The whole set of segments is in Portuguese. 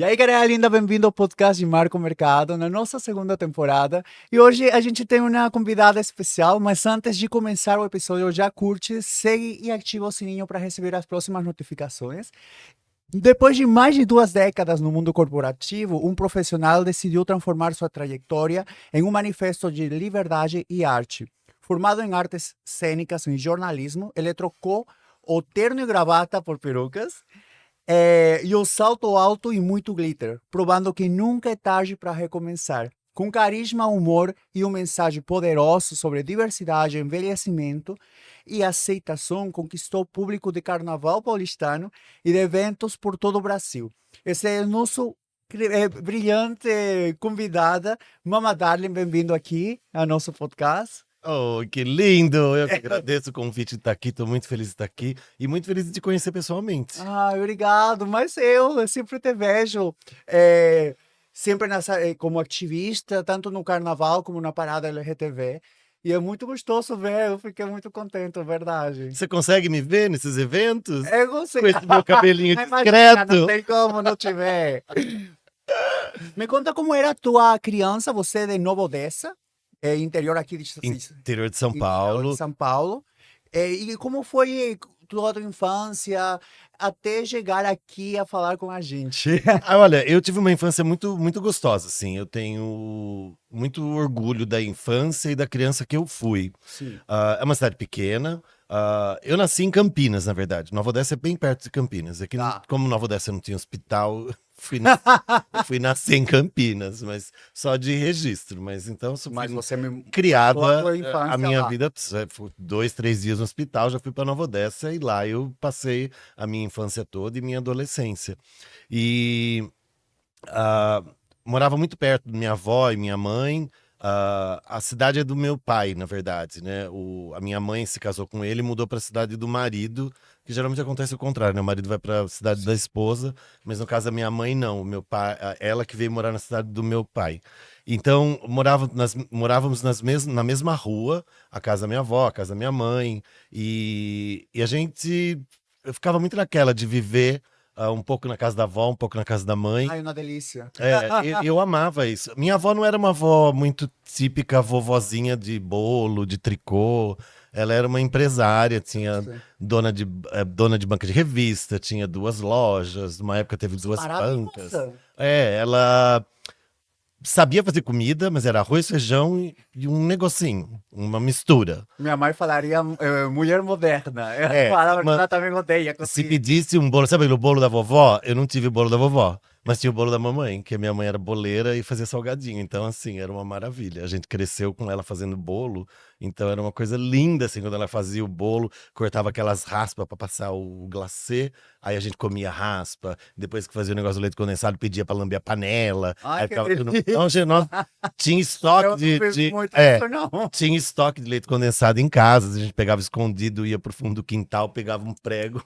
E aí, galera linda, bem-vindo ao podcast de Marco Mercado, na nossa segunda temporada. E hoje a gente tem uma convidada especial, mas antes de começar o episódio, já curte, segue e ativa o sininho para receber as próximas notificações. Depois de mais de 2 décadas no mundo corporativo, um profissional decidiu transformar sua trajetória em um manifesto de liberdade e arte. Formado em artes cênicas e jornalismo, ele trocou o terno e gravata por perucas e o salto alto e muito glitter, provando que nunca é tarde para recomeçar. Com carisma, humor e uma mensagem poderosa sobre diversidade, envelhecimento e aceitação, conquistou o público de carnaval paulistano e de eventos por todo o Brasil. Esse é o nosso brilhante convidada, Mama Darling, bem-vindo aqui ao nosso podcast. Oh, que lindo! Eu que agradeço o convite de estar aqui, estou muito feliz de estar aqui e muito feliz de te conhecer pessoalmente. Obrigado, mas eu sempre te vejo sempre como ativista, tanto no carnaval como na parada LGTB. E é muito gostoso ver, eu fiquei muito contente, verdade. Você consegue me ver nesses eventos? Eu consigo. Com esse meu cabelinho Imagina, não discreto? tem como não te ver. Me conta como era a tua criança, você é de Nova Odessa, interior aqui de Interior de São interior de Paulo. São Paulo. E como foi toda a tua infância até chegar aqui a falar com a gente? Olha, eu tive uma infância muito, muito gostosa, assim. Eu tenho muito orgulho da infância e da criança que eu fui. Sim. É uma cidade pequena. Eu nasci em Campinas, na verdade. Nova Odessa é bem perto de Campinas. Aqui, como Nova Odessa não tinha hospital, eu fui nascer em Campinas, mas só de registro. Mas então, Mas você me criada toda a tua infância a minha lá. vida, foi 2, 3 dias no hospital, já fui para Nova Odessa e lá eu passei a minha infância toda e minha adolescência. E ah, morava muito perto da minha avó e minha mãe. A cidade é do meu pai, na verdade, né? A minha mãe se casou com ele e mudou para a cidade do marido, que geralmente acontece o contrário, né? O marido vai para a cidade da esposa, mas no caso da minha mãe, não. O meu pai, ela que veio morar na cidade do meu pai. Então, morávamos na mesma rua, a casa da minha avó, a casa da minha mãe, e a gente. Eu ficava muito naquela de viver um pouco na casa da avó, um pouco na casa da mãe. Ai, uma delícia. Eu amava isso. Minha avó não era uma avó muito típica vovozinha de bolo, de tricô. Ela era uma empresária, tinha Sim. dona de banca de revista, tinha 2 lojas, numa época teve 2 bancas. Maravilhosa. Ela sabia fazer comida, mas era arroz, feijão e um negocinho, uma mistura. Minha mãe falaria mulher moderna. Ela É, falava que mas ela também odeia se cozinha. pedisse um bolo, sabe o bolo da vovó? Eu não tive o bolo da vovó, mas tinha o bolo da mamãe, que a minha mãe era boleira e fazia salgadinho. Então, assim, era uma maravilha. A gente cresceu com ela fazendo bolo, então era uma coisa linda, assim, quando ela fazia o bolo, cortava aquelas raspas para passar o glacê, aí a gente comia raspa. Depois que fazia o negócio do leite condensado, pedia para lamber a panela. Ai, Aí que ficava tudo. delícia. Então, gente, nós tinha Eu estoque não fiz de muito isso, não. tinha estoque de leite condensado em casa, a gente pegava escondido, ia pro fundo do quintal, pegava um prego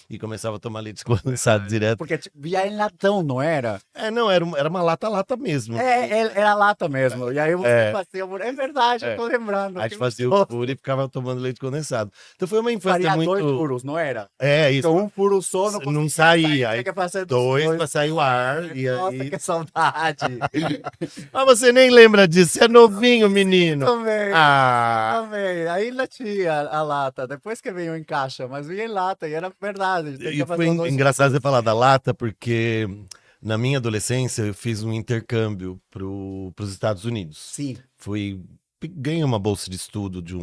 e começava a tomar leite condensado direto. Porque via em latão, não era? Não, era uma lata mesmo. Era lata mesmo. E aí você É, fazia. É verdade, eu é. tô lembrando. A Que gente fazia o gostoso. furo e ficava tomando leite condensado. Então foi uma infância Faria 2 muito. furos, não era? Isso. Então um furo só não Não conseguia saía. sair, Aí tinha que fazer dos 2 dois. pra sair o ar. E Nossa, aí. que saudade. Ah, você nem lembra disso, você é novinho, menino. Também. Ah, Também. Ainda tinha a lata, depois que veio em caixa, mas vinha em lata e era verdade. Tem e que foi fazer os 2 engraçado furos. você falar da lata, porque na minha adolescência eu fiz um intercâmbio pros Estados Unidos. Sim. Ganhei uma bolsa de estudo de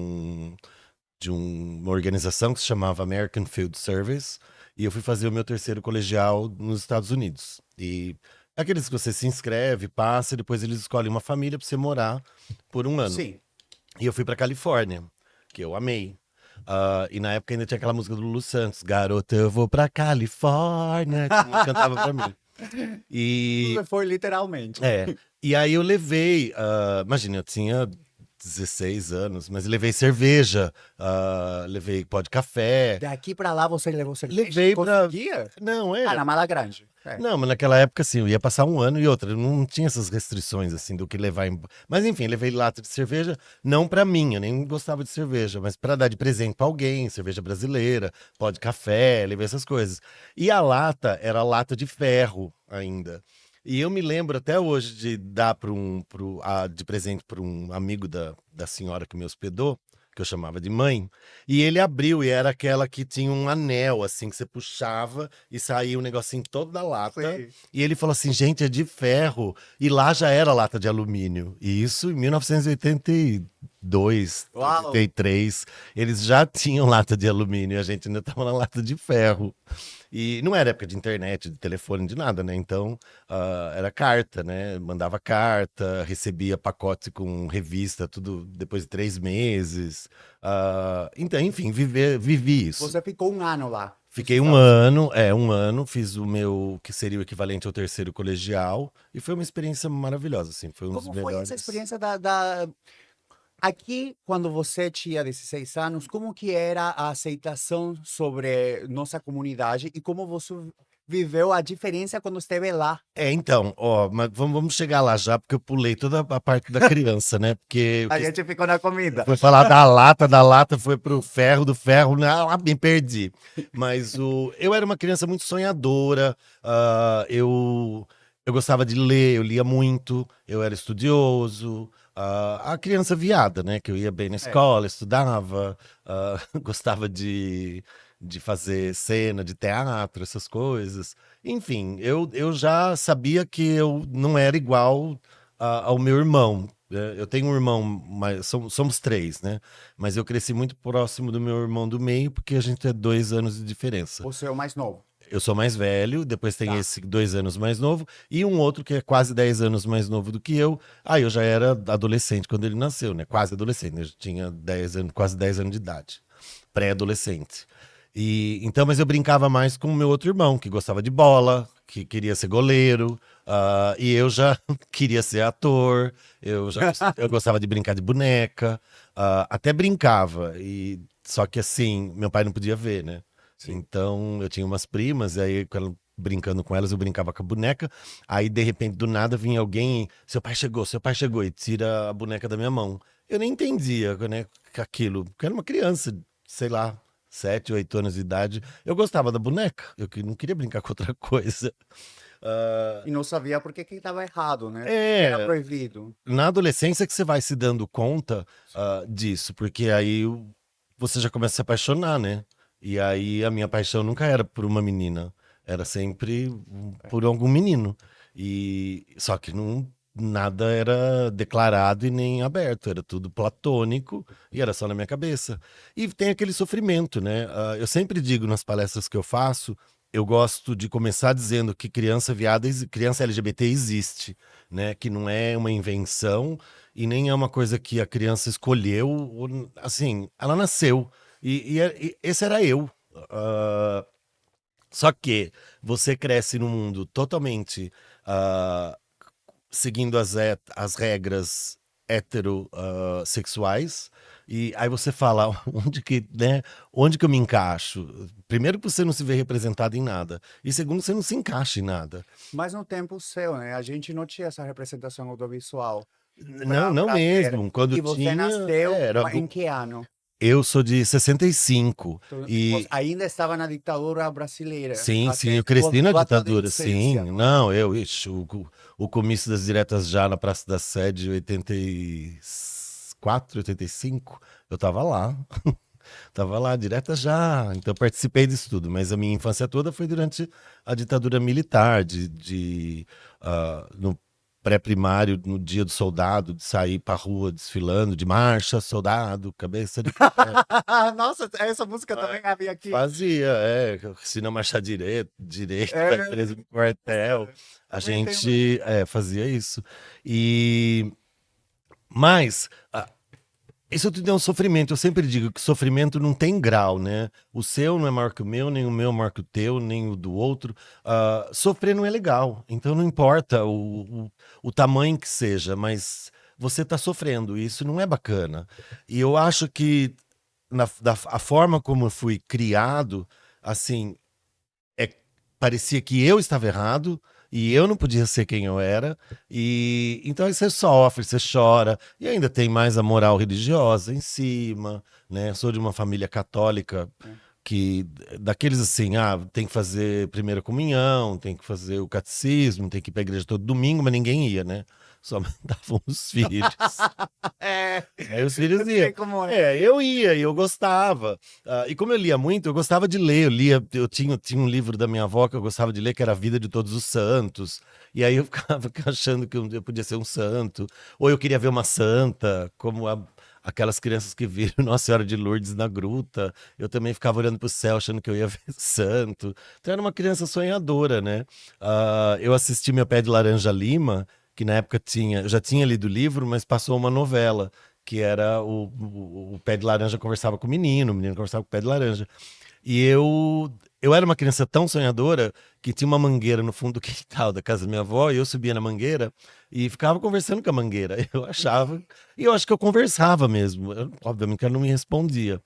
uma organização que se chamava American Field Service, e eu fui fazer o meu terceiro colegial nos Estados Unidos. E aqueles que você se inscreve, passa, e depois eles escolhem uma família para você morar por um ano. Sim. E eu fui para Califórnia, que eu amei. E na época ainda tinha aquela música do Lulu Santos, Garota, eu vou pra Califórnia, que cantava pra mim. E Foi literalmente. e aí eu levei, imagina, eu tinha 16 anos, mas levei cerveja, levei pó de café. Daqui para lá você levou cerveja? Levei pra. Conseguia? Não, Ah, na mala grande. É. Não, mas naquela época, assim, eu ia passar um ano e outra. Não tinha essas restrições, assim, do que levar. Mas, enfim, levei lata de cerveja, não pra mim, eu nem gostava de cerveja, mas pra dar de presente pra alguém, cerveja brasileira, pó de café, levei essas coisas. E a lata era lata de ferro ainda. E eu me lembro até hoje de dar de presente para um amigo da senhora que me hospedou, que eu chamava de mãe, e ele abriu e era aquela que tinha um anel, assim, que você puxava e saía um negocinho todo da lata. Sim. E ele falou assim, gente, é de ferro. E lá já era lata de alumínio. E isso em 1982, Uau! 83. Eles já tinham lata de alumínio, a gente ainda estava na lata de ferro. E não era época de internet, de telefone, de nada, né? Então, era carta, né? Mandava carta, recebia pacote com revista, tudo depois de 3 meses. Então, enfim, vivi isso. Você ficou um ano lá. nos Fiquei um Estados Unidos. ano, fiz o meu, que seria o equivalente ao terceiro colegial, e foi uma experiência maravilhosa, assim, foi um dos Como foi essa melhores. experiência da... Aqui, quando você tinha 16 anos, como que era a aceitação sobre nossa comunidade e como você viveu a diferença quando esteve lá? Então, ó, mas vamos chegar lá já, porque eu pulei toda a parte da criança, né? Porque o A que gente ficou na comida. foi falar da lata foi pro ferro, do ferro, me perdi. Mas eu era uma criança muito sonhadora, eu gostava de ler, eu lia muito, eu era estudioso, a criança viada, né? Que eu ia bem na É. escola, estudava, gostava de fazer cena, de teatro, essas coisas. Enfim, eu já sabia que eu não era igual ao meu irmão. Eu tenho um irmão, mas somos três, né? Mas eu cresci muito próximo do meu irmão do meio, porque a gente é 2 anos de diferença. Você é o mais novo. Eu sou mais velho, depois tem Tá. esse 2 anos mais novo, e um outro que é quase 10 anos mais novo do que eu. Aí eu já era adolescente quando ele nasceu, né? Quase adolescente, né? Eu já tinha 10 anos, quase 10 anos de idade. Pré-adolescente. Então, mas eu brincava mais com o meu outro irmão, que gostava de bola, que queria ser goleiro, e eu já queria ser ator, eu gostava de brincar de boneca, até brincava, só que assim, meu pai não podia ver, né? Sim. Então eu tinha umas primas, e aí brincando com elas, eu brincava com a boneca, aí de repente do nada vinha alguém, seu pai chegou, e tira a boneca da minha mão. Eu nem entendia, né, aquilo, porque eu era uma criança, sei lá, 7, 8 anos de idade. Eu gostava da boneca, não queria brincar com outra coisa. Ah, E não sabia por que que estava errado, né? Era é, proibido. na adolescência que você vai se dando conta disso, porque aí você já começa a se apaixonar, né? E aí a minha paixão nunca era por uma menina, era sempre por algum menino. E só que não nada era declarado e nem aberto, era tudo platônico e era só na minha cabeça. E tem aquele sofrimento, né? Eu sempre digo nas palestras que eu faço, eu gosto de começar dizendo que criança viada, criança LGBT existe, né? Que não é uma invenção e nem é uma coisa que a criança escolheu, assim, ela nasceu. E esse era eu. Ah, Só que você cresce num mundo totalmente ah, seguindo as regras heterossexuais, e aí você fala onde que eu me encaixo? Primeiro que você não se vê representado em nada, e segundo você não se encaixa em nada. Mas no tempo seu, né? A gente não tinha essa representação audiovisual Não, não para ter. mesmo. Quando E você tinha, nasceu era. em que ano? Eu sou de 65 Então, você e ainda estava na ditadura brasileira, sim, sim, até eu cresci na sua ditadura, adolescência. sim. Não, ixi, o comício das diretas já na Praça da Sé, 84, 85, eu tava lá. Tava lá, direta já. Então eu participei disso tudo, mas a minha infância toda foi durante a ditadura militar, no pré-primário, no dia do soldado, de sair pra rua desfilando, de marcha, soldado, cabeça de. Nossa, essa música também havia aqui. Fazia, se não marchar direito, vai É, preso no quartel. A também tem. gente fazia isso. E mas isso tudo é um sofrimento. Eu sempre digo que sofrimento não tem grau, né? O seu não é maior que o meu, nem o meu é maior que o teu, nem o do outro. Sofrer não é legal. Então não importa o tamanho que seja, mas você tá sofrendo. E isso não é bacana. E eu acho que a forma como eu fui criado, assim, parecia que eu estava errado e eu não podia ser quem eu era. E então aí você sofre, você chora e ainda tem mais a moral religiosa em cima, né? Sou de uma família católica que daqueles assim, tem que fazer primeira comunhão, tem que fazer o catecismo, tem que ir pra igreja todo domingo, mas ninguém ia, né? Só mandavam os filhos. É, Aí os filhos eu iam. sei como é. Eu ia e eu gostava. E como eu lia muito, eu gostava de ler. Eu tinha um livro da minha avó que eu gostava de ler, que era A Vida de Todos os Santos. E aí eu ficava achando que eu podia ser um santo. Ou eu queria ver uma santa, como aquelas crianças que viram Nossa Senhora de Lourdes na gruta. Eu também ficava olhando para o céu, achando que eu ia ver santo. Então eu era uma criança sonhadora, né? Eu assisti Meu Pé de Laranja Lima, que na época eu já tinha lido o livro, mas passou uma novela que era o pé de laranja conversava com o menino conversava com o pé de laranja. E eu era uma criança tão sonhadora que tinha uma mangueira no fundo do quintal da casa da minha avó, e eu subia na mangueira e ficava conversando com a mangueira. Eu achava, e eu acho que eu conversava mesmo. Obviamente que ela não me respondia.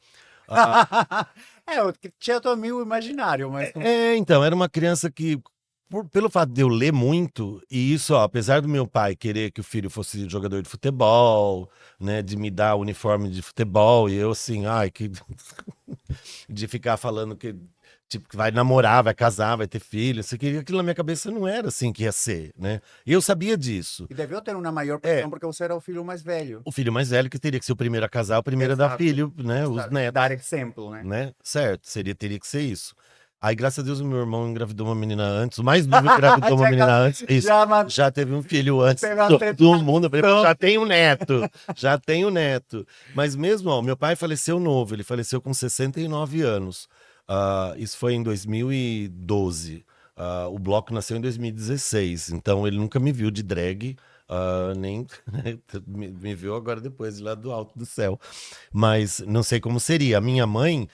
Eu tinha teu amigo imaginário, mas não. Então, era uma criança que, pelo fato de eu ler muito, e isso, ó, apesar do meu pai querer que o filho fosse jogador de futebol, né, de me dar uniforme de futebol, e eu assim, de ficar falando que, tipo, que vai namorar, vai casar, vai ter filho, isso aqui, aquilo na minha cabeça não era assim que ia ser, né? E eu sabia disso. E deveu ter uma maior É, pressão porque você era o filho mais velho. o filho mais velho que teria que ser o primeiro a casar, o primeiro a dar Exato. filho, né, os netos. Dar exemplo, né? Né? Certo, teria que ser isso. Aí, graças a Deus, o meu irmão engravidou uma menina antes. O mais novo engravidou uma menina antes. Isso. Já teve um filho antes. Todo mundo. Já tem um neto. Já tem um neto. Mas mesmo, ó, meu pai faleceu novo. Ele faleceu com 69 anos. Isso foi em 2012. O Bloco nasceu em 2016. Então, ele nunca me viu de drag. Nem me viu agora depois, lá do alto do céu. Mas não sei como seria. A minha mãe,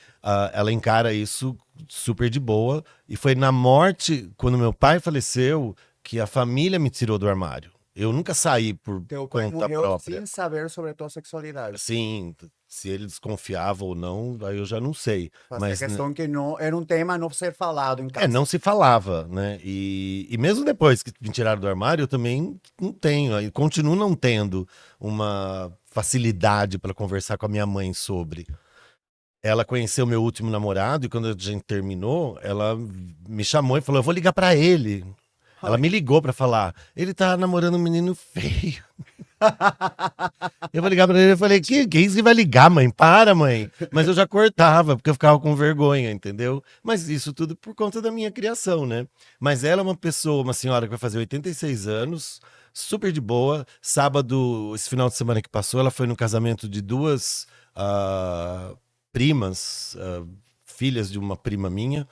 ela encara isso super de boa. E foi na morte, quando meu pai faleceu, que a família me tirou do armário. Eu nunca saí por Teu pai conta morreu própria. sem saber sobre a tua sexualidade. Sim, se ele desconfiava ou não, aí eu já não sei. Mas a questão que não era um tema a não ser falado em casa. Não se falava, né? E mesmo depois que me tiraram do armário, eu também não tenho, e continuo não tendo uma facilidade para conversar com a minha mãe sobre. Ela conheceu meu último namorado e quando a gente terminou, ela me chamou e falou: "Eu vou ligar para ele". Ela me ligou para falar: "Ele tá namorando um menino feio". Eu vou ligar pra ele e falei, que isso que vai ligar, mãe? Para, mãe. Mas eu já cortava, porque eu ficava com vergonha, entendeu? Mas isso tudo por conta da minha criação, né? Mas ela é uma pessoa, uma senhora que vai fazer 86 anos, super de boa. Sábado, esse final de semana que passou, ela foi no casamento de duas primas, filhas de uma prima minha.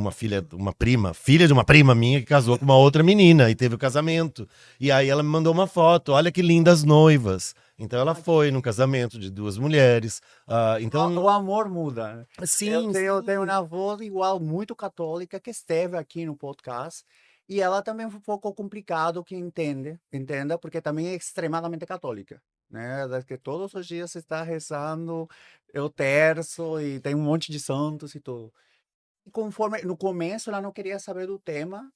Filha de uma prima minha que casou com uma outra menina e teve o casamento. E aí ela me mandou uma foto, olha que lindas noivas. Então ela foi no casamento de duas mulheres. Então o amor muda, né? Sim, eu tenho uma avó igual, muito católica, que esteve aqui no podcast. E ela também foi um pouco complicado que entenda, porque também é extremadamente católica, né? Que todos os dias está rezando o terço e tem um monte de santos e tudo. E conforme no começo ela não queria saber do tema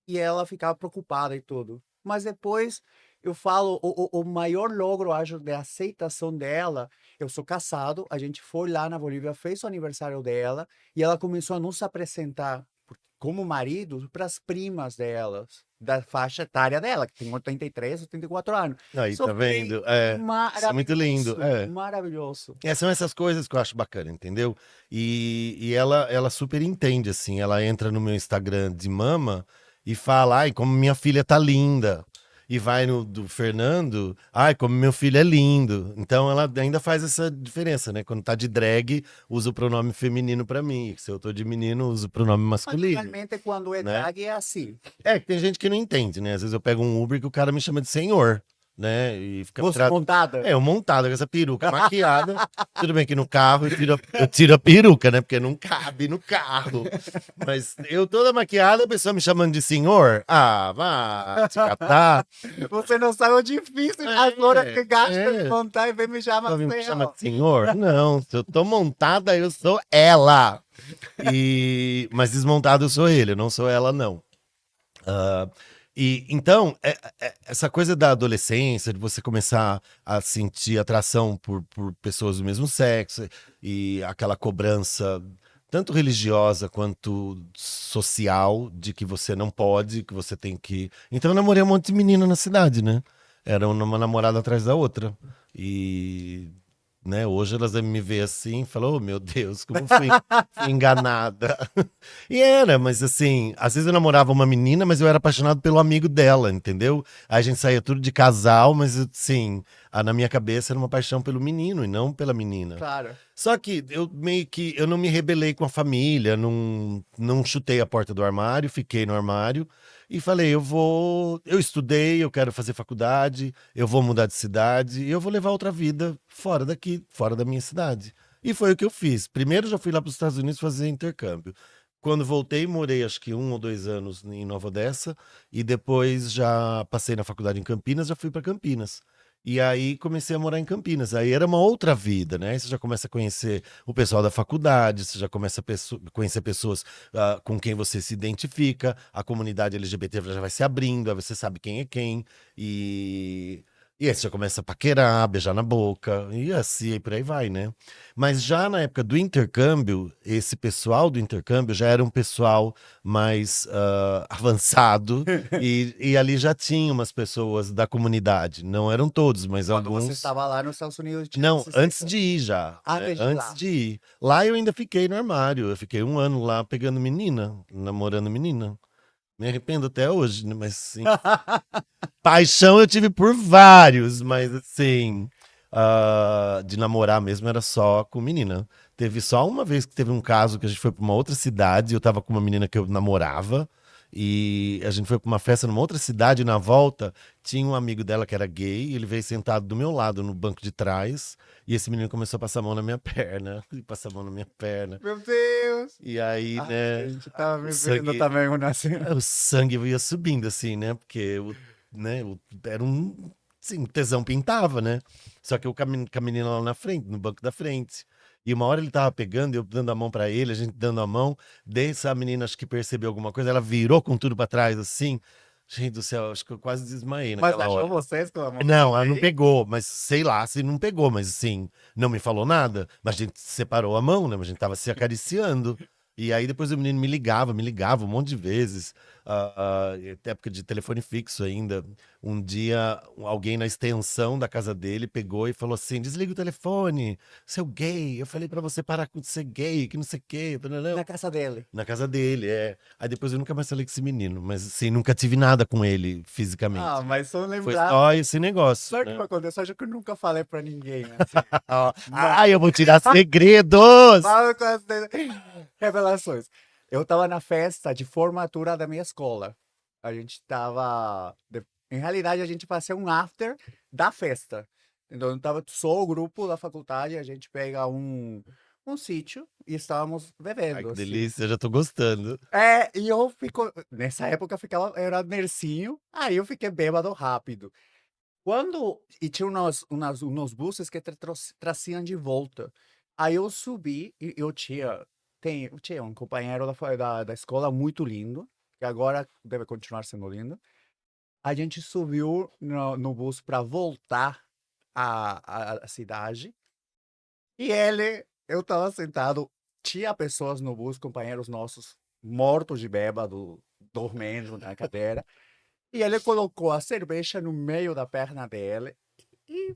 e ela ficava preocupada e tudo. Mas depois eu falo, o maior logro, acho, de aceitação dela, eu sou casado, a gente foi lá na Bolívia, fez o aniversário dela e ela começou a nos apresentar como marido para as primas delas, da faixa etária dela, que tem 83, 84 anos. Aí, Isso tá vendo? Isso é muito lindo. Maravilhoso. São essas coisas que eu acho bacana, entendeu? E ela super entende, assim. Ela entra no meu Instagram de mama e fala, ai, como minha filha tá linda. E vai no do Fernando, ai, como meu filho é lindo. Então ela ainda faz essa diferença, né? Quando tá de drag, usa o pronome feminino pra mim. Se eu tô de menino, uso o pronome Mas masculino. normalmente quando é né? drag é assim. Que tem gente que não entende, né? Às vezes eu pego um Uber que o cara me chama de senhor. né? E fica Você montada? eu montada com essa peruca, maquiada. Tudo bem que no carro eu tiro a peruca, né? Porque não cabe no carro. Mas eu toda maquiada, a pessoa me chamando de senhor. Ah, vá te catar. Você não sabe o difícil, as horas que gasta de montar e vem me chamar Só me assim, chama ó. de senhor? Não, se eu tô montada, eu sou ela. Mas desmontado eu sou ele, eu não sou ela, não. Ah, e então, essa coisa da adolescência, de você começar a sentir atração por pessoas do mesmo sexo e aquela cobrança, tanto religiosa quanto social, de que você não pode, que você tem que. Então, eu namorei um monte de menina na cidade, né? Era uma namorada atrás da outra. E né? Hoje elas devem me ver assim e falam, oh meu Deus, como fui enganada. E era, mas assim, às vezes eu namorava uma menina, mas eu era apaixonado pelo amigo dela, entendeu? Aí a gente saía tudo de casal, mas assim, na minha cabeça era uma paixão pelo menino e não pela menina. Claro. Só que eu não me rebelei com a família, não chutei a porta do armário, fiquei no armário e falei, eu estudei, eu quero fazer faculdade, eu vou mudar de cidade e eu vou levar outra vida fora daqui, fora da minha cidade. E foi o que eu fiz. Primeiro já fui lá para os Estados Unidos fazer intercâmbio. Quando voltei, morei acho que 1 ou 2 anos em Nova Odessa e depois já passei na faculdade em Campinas, já fui para Campinas. E aí comecei a morar em Campinas. Aí era uma outra vida, né? Aí você já começa a conhecer o pessoal da faculdade, você já começa a conhecer pessoas com quem você se identifica, a comunidade LGBT já vai se abrindo, aí você sabe quem é quem. E aí você já começa a paquerar, beijar na boca, e assim, e por aí vai, né? Mas já na época do intercâmbio, esse pessoal do intercâmbio já era um pessoal mais avançado, e ali já tinha umas pessoas da comunidade. Não eram todos, mas Quando você alguns. estava lá nos Estados Unidos, tinha Não, esses antes de ir já. Ah, Né? desde Antes lá. de ir. Lá eu ainda fiquei no armário. Eu fiquei 1 ano lá pegando menina, namorando menina. Me arrependo até hoje, né? Mas sim. Paixão eu tive por vários, mas assim, de namorar mesmo era só com menina. Teve só uma vez que teve um caso que a gente foi pra uma outra cidade, e eu tava com uma menina que eu namorava, e a gente foi pra uma festa numa outra cidade, e na volta tinha um amigo dela que era gay, ele veio sentado do meu lado no banco de trás, e esse menino começou a passar a mão na minha perna, e passar a mão na minha perna. Meu Deus! E aí, Ai, né, a gente tava o me vendo sangue, também uma assim. o sangue ia subindo, assim, né? Porque né, era um. Sim, tesão pintava, né? Só que eu com a menina lá na frente, no banco da frente. E uma hora ele tava pegando, eu dando a mão pra ele, a gente dando a mão. Daí essa menina, acho que percebeu alguma coisa, ela virou com tudo pra trás, assim. Gente do céu, acho que eu quase desmaiei Mas naquela achou hora. vocês com a mão Não, ela não aí? pegou, mas sei lá se não pegou, mas assim, não me falou nada. Mas a gente separou a mão, né? Mas a gente tava se acariciando. E aí depois o menino me ligava um monte de vezes. Até época de telefone fixo ainda. Um dia, alguém na extensão da casa dele pegou e falou assim: desliga o telefone, seu gay. Eu falei pra você parar de ser gay, que não sei o quê. Na casa dele. Na casa dele, é. Aí depois eu nunca mais falei com esse menino, mas assim, nunca tive nada com ele Ah, fisicamente. mas só Foi lembrar. só esse negócio, Sabe o que né? vai acontecer? Acho que eu nunca falei pra ninguém, assim. Mas Ai, eu vou tirar segredos! fala com as revelações. Eu tava na festa de formatura da minha escola. A gente tava. Em realidade, a gente fazia um after da festa. Então, tava só o grupo da faculdade, a gente pega um sítio e estávamos Ai, bebendo, que assim. delícia, eu já tô gostando. É, e eu fico. Nessa época eu ficava, eu era nercinho, aí eu fiquei bêbado rápido. E tinha unos buses que te traziam de volta. Aí eu subi e eu tinha um companheiro da escola muito lindo, que agora deve continuar sendo lindo. A gente subiu no bus para voltar à cidade. E eu estava sentado, tinha pessoas no bus, companheiros nossos, mortos de bêbado, dormindo na cadeira. E ele colocou a cerveja no meio da perna dele e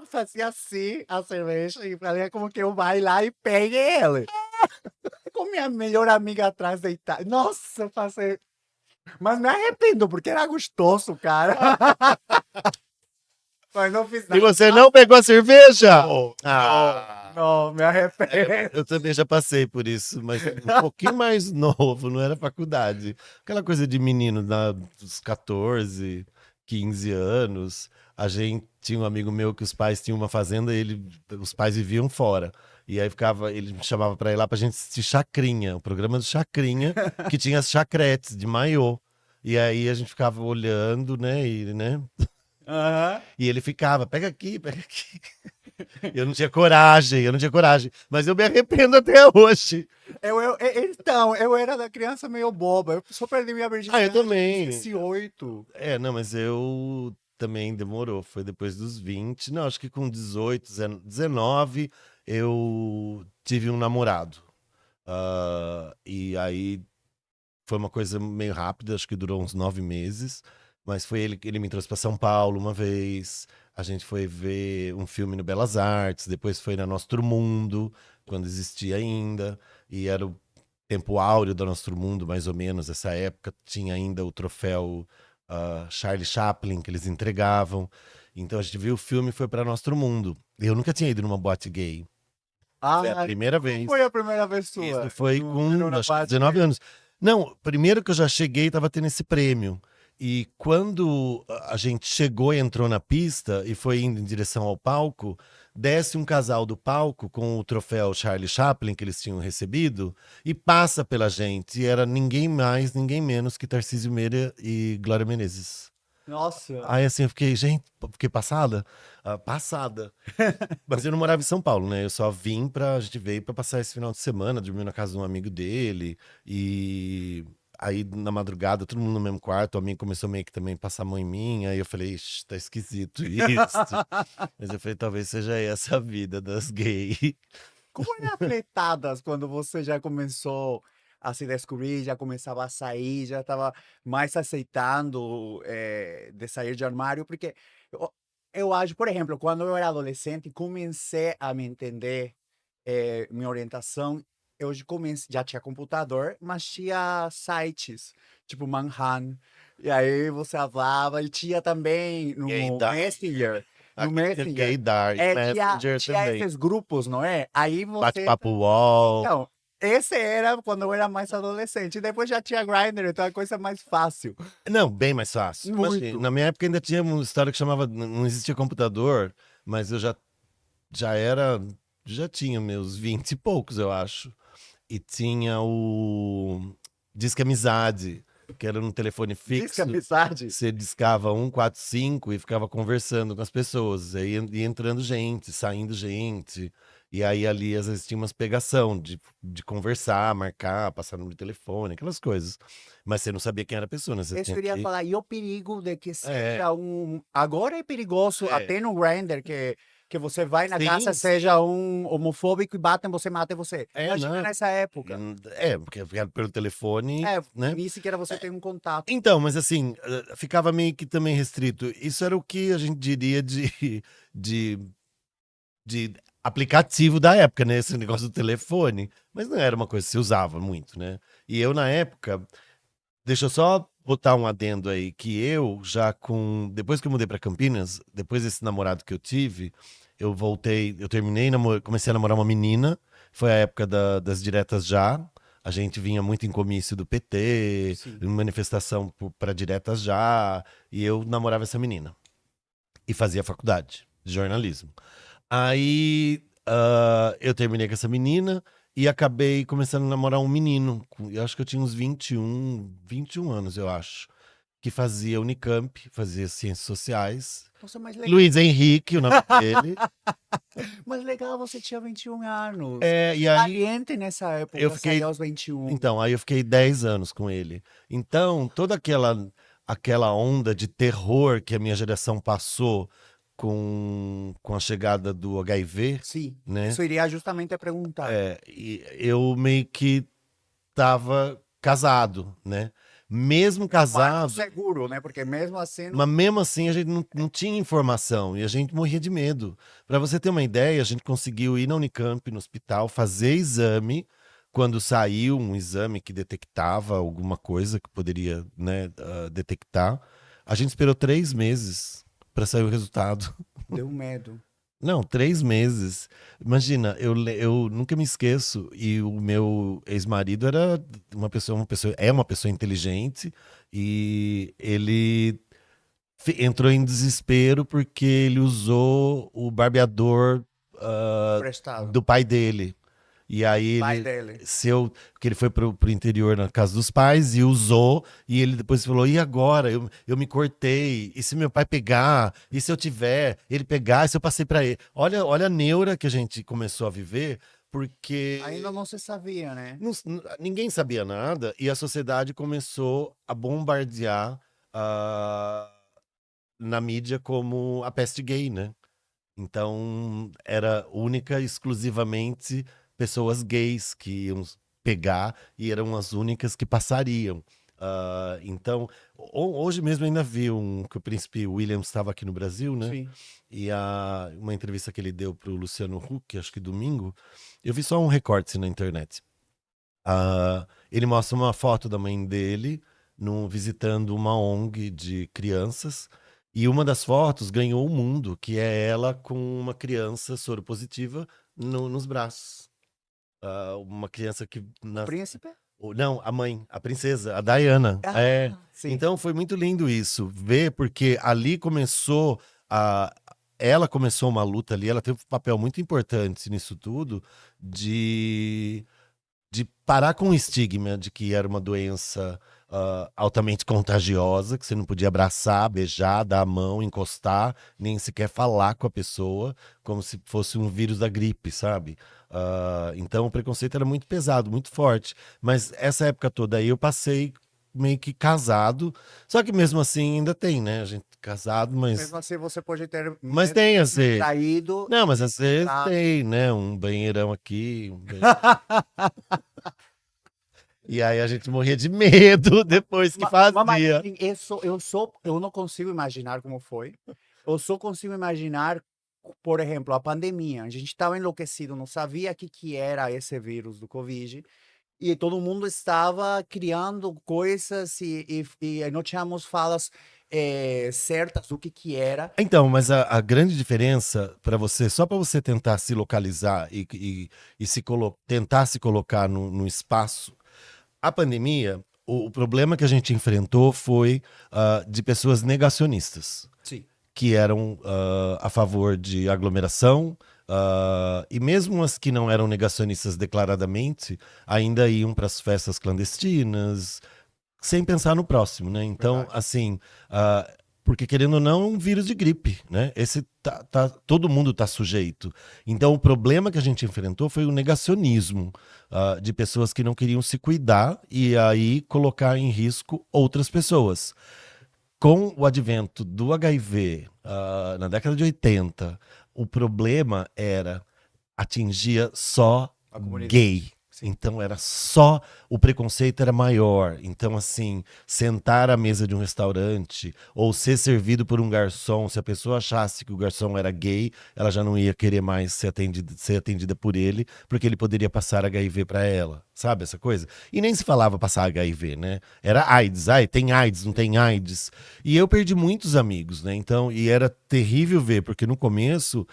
fazia assim a cerveja e fazia como que eu vai lá e pegue ele. Com minha melhor amiga atrás deitada. Nossa, eu passei. Mas me arrependo, porque era gostoso, cara. Mas não fiz E nada. você não pegou a cerveja? Não, Ah, não, me arrependo. eu também já passei por isso, mas um pouquinho mais novo, não era faculdade. Aquela coisa de menino dos 14, 15 anos, a gente tinha um amigo meu que os pais tinham uma fazenda e os pais viviam fora. E aí ele me chamava pra ir lá pra gente assistir Chacrinha, o programa do Chacrinha, que tinha as chacretes de maiô. E aí a gente ficava olhando, né? Aham. E ele ficava, pega aqui, pega aqui. Eu não tinha coragem, eu não tinha coragem. Mas eu me arrependo até hoje. Então, eu era da criança meio boba. Eu só perdi minha Ah, eu virgindade com também. 18. É, não, mas eu também demorou. Foi depois dos 20. Não, acho que com 18, 19, eu tive um namorado. E aí foi uma coisa meio rápida, acho que durou uns 9 meses. Mas foi ele que ele me trouxe para São Paulo uma vez. A gente foi ver um filme no Belas Artes, depois foi na Nostro Mundo, quando existia ainda. E era o tempo áureo da Nostro Mundo, mais ou menos, essa época. Tinha ainda o troféu Charlie Chaplin que eles entregavam. Então a gente viu o filme e foi para Nostro Mundo. Eu nunca tinha ido numa boate gay. Foi a Ah, primeira como vez. foi a primeira vez Isso sua? foi No com, na acho que parte 19 anos. Não, primeiro que eu já cheguei, tava tendo esse prêmio. E quando a gente chegou e entrou na pista e foi indo em direção ao palco, desce um casal do palco com o troféu Charlie Chaplin que eles tinham recebido e passa pela gente. E era ninguém mais, ninguém menos que Tarcísio Meira e Glória Menezes. Nossa. Aí assim, eu fiquei, gente, fiquei passada, passada. Mas eu não morava em São Paulo, né? Eu só vim a gente veio pra passar esse final de semana, dormiu na casa de um amigo dele. E aí na madrugada, todo mundo no mesmo quarto, o amigo começou meio que também a passar a mão em mim. Aí eu falei, ixi, tá esquisito isso. Mas eu falei, talvez seja essa a vida das gays. Como era afetadas quando você já começou a se descobrir, já começava a sair, já estava mais aceitando de sair de armário? Porque eu, eu acho, por exemplo, quando eu era adolescente, comecei a me entender minha orientação. Eu já tinha computador, mas tinha sites, tipo Manhunt. E aí você falava, e tinha também no Gaydar. Messenger. No Aqui tinha Messenger. Gaydar e Messenger Tinha também. esses grupos, não é? Aí você. Bate-papo UOL. Então, esse era quando eu era mais adolescente. Depois já tinha Grindr, então é a coisa mais fácil. Não, bem mais fácil. Imagina, Muito. na minha época ainda tinha uma história que chamava, não existia computador, mas eu já era, já tinha meus 20 e poucos, eu acho. E tinha o Disque Amizade, que era um telefone Diz que a fixo. amizade. Você discava 145 e ficava conversando com as pessoas. Aí ia entrando gente, saindo gente. E aí ali às vezes tinha umas pegação de conversar, marcar, passar número de telefone, aquelas coisas. Mas você não sabia quem era a pessoa, né? Você Isso tinha eu iria que. falar. E o perigo de que É, seja um. Agora é perigoso, é. até no Grindr, que você vai na casa, Sim, seja um homofóbico e batem você, mata você. Imagina não. nessa época. Porque era pelo telefone, É, né? nem sequer você tem um contato. Então, mas assim, ficava meio que também restrito. Isso era o que a gente diria de, de aplicativo da época, né? Esse negócio do telefone. Mas não era uma coisa que se usava muito, né? E eu, na época, deixa eu só botar um adendo aí, que eu já com. Depois que eu mudei pra Campinas, depois desse namorado que eu tive, eu voltei, eu terminei, comecei a namorar uma menina. Foi a época das diretas já. A gente vinha muito em comício do PT, Sim. em manifestação para diretas já, e eu namorava essa menina. E fazia faculdade de jornalismo. Aí eu terminei com essa menina e acabei começando a namorar um menino. Eu acho que eu tinha uns 21 anos, eu acho. Que fazia Unicamp, fazia Ciências Sociais. Nossa, mas legal. Luiz Henrique, o nome dele. Mas legal, você tinha 21 anos. E aí Valiente nessa eu época, sair fiquei. aos 21. Então, aí eu fiquei 10 anos com ele. Então, toda aquela onda de terror que a minha geração passou com a chegada do HIV, Sim, né? isso iria justamente a perguntar. E eu meio que tava casado, né? Mesmo Quarto casado, seguro, né? Porque mesmo assim mas não. mesmo assim a gente não tinha informação e a gente morria de medo. Para você ter uma ideia, a gente conseguiu ir na Unicamp, no hospital, fazer exame. Quando saiu um exame que detectava alguma coisa que poderia, né, detectar, a gente esperou 3 meses para sair o resultado. Deu medo. Não, 3 meses. Imagina, eu nunca me esqueço. E o meu ex-marido era é uma pessoa inteligente e ele entrou em desespero porque ele usou o barbeador Prestado. do pai dele. E aí Pai ele, dele. porque ele foi pro interior na casa dos pais e usou, e ele depois falou, e agora? Eu me cortei, e se meu pai pegar? E se eu tiver? Ele pegar, e se eu passei pra ele? Olha a neura que a gente começou a viver, porque Ainda não se sabia, né? ninguém sabia nada, e a sociedade começou a bombardear na mídia como a peste gay, né? Então, era única, exclusivamente pessoas gays que iam pegar e eram as únicas que passariam. Então, hoje mesmo ainda vi que o príncipe William estava aqui no Brasil, né? Sim. E uma entrevista que ele deu para o Luciano Huck, acho que domingo, eu vi só um recorte na internet. Ele mostra uma foto da mãe dele visitando uma ONG de crianças. E uma das fotos ganhou o mundo, que é ela com uma criança soropositiva nos braços. Uma criança que. O príncipe? Não, a mãe, a princesa, a Diana. É. Sim. Então foi muito lindo isso, ver, porque ali começou a. Ela começou uma luta ali, ela teve um papel muito importante nisso tudo, de parar com o estigma de que era uma doença altamente contagiosa, que você não podia abraçar, beijar, dar a mão, encostar, nem sequer falar com a pessoa, como se fosse um vírus da gripe, sabe? Então o preconceito era muito pesado, muito forte. Mas essa época toda aí eu passei meio que casado, só que mesmo assim ainda tem, né? A gente casado, mas. Mesmo assim, você pode ter Mas tem, assim. traído. Não, mas às vezes Tá. tem, né? Um banheirão aqui. E aí a gente morria de medo depois que Mas, fazia. assim, eu não consigo imaginar como foi. Eu só consigo imaginar, por exemplo, a pandemia. A gente estava enlouquecido, não sabia o que era esse vírus do Covid. E todo mundo estava criando coisas e não tínhamos falas certas do que era. Então, mas a grande diferença para você, só para você tentar se localizar e tentar se colocar no espaço, a pandemia, o problema que a gente enfrentou foi de pessoas negacionistas, Sim. que eram a favor de aglomeração, e mesmo as que não eram negacionistas declaradamente, ainda iam para as festas clandestinas, sem pensar no próximo, né? Então, Verdade. assim, porque querendo ou não, é um vírus de gripe, né? Esse todo mundo está sujeito. Então, o problema que a gente enfrentou foi o negacionismo de pessoas que não queriam se cuidar e aí colocar em risco outras pessoas. Com o advento do HIV na década de 80, o problema atingia só A comunidade. gay. Sim. Então era só, o preconceito era maior. Então, assim, sentar à mesa de um restaurante ou ser servido por um garçom, se a pessoa achasse que o garçom era gay, ela já não ia querer mais ser atendida por ele, porque ele poderia passar HIV para ela. Sabe essa coisa? E nem se falava passar HIV, né? Era AIDS. Ai, tem AIDS, não tem AIDS. E eu perdi muitos amigos, né? Então, e era terrível ver, porque no começo,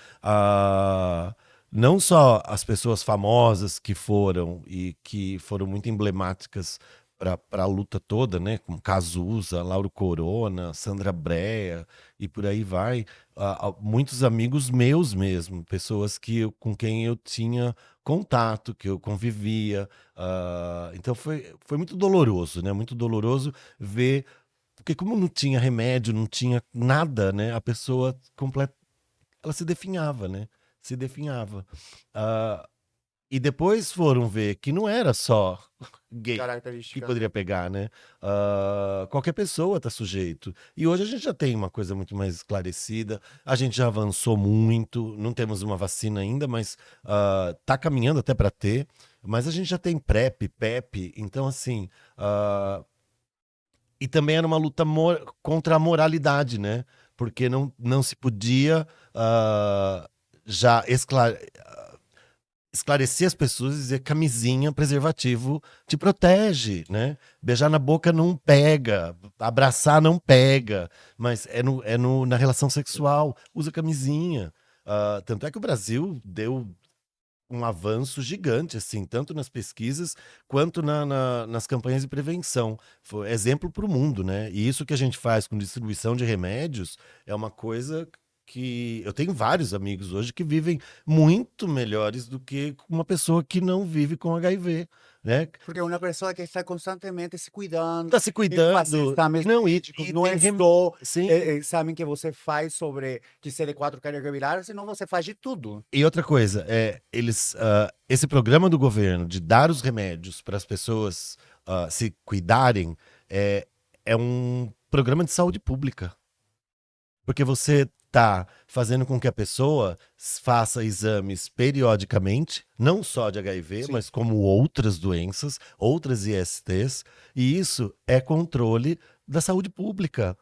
não só as pessoas famosas que foram e que foram muito emblemáticas para a luta toda, né? Como Cazuza, Lauro Corona, Sandra Brea e por aí vai. Muitos amigos meus mesmo, pessoas com quem eu tinha contato, que eu convivia. Então foi muito doloroso, né? Muito doloroso ver, porque como não tinha remédio, não tinha nada, né? A pessoa ela se definhava, né? Se definhava. E depois foram ver que não era só gay que Característica. poderia pegar, né? Qualquer pessoa tá sujeito. E hoje a gente já tem uma coisa muito mais esclarecida, a gente já avançou muito, não temos uma vacina ainda, mas tá caminhando até para ter. Mas a gente já tem PrEP, PEP, então assim. E também era uma luta contra a moralidade, né? Porque não se podia já esclarecer as pessoas e dizer camisinha, preservativo te protege, né? Beijar na boca não pega, abraçar não pega, mas na relação sexual, usa camisinha. Tanto é que o Brasil deu um avanço gigante, assim, tanto nas pesquisas quanto nas campanhas de prevenção. Foi exemplo para o mundo, né? E isso que a gente faz com distribuição de remédios é uma coisa que eu tenho vários amigos hoje que vivem muito melhores do que uma pessoa que não vive com HIV, né? Porque é uma pessoa que está constantemente se cuidando, Tá se e fazer cuidando, exames não, médicos, não é tem só sim. exame que você faz sobre que CD4 quer revirar, senão você faz de tudo. E outra coisa, esse programa do governo de dar os remédios para as pessoas se cuidarem é um programa de saúde pública. Porque você está fazendo com que a pessoa faça exames periodicamente, não só de HIV, Sim. mas como outras doenças, outras ISTs, e isso é controle da saúde pública.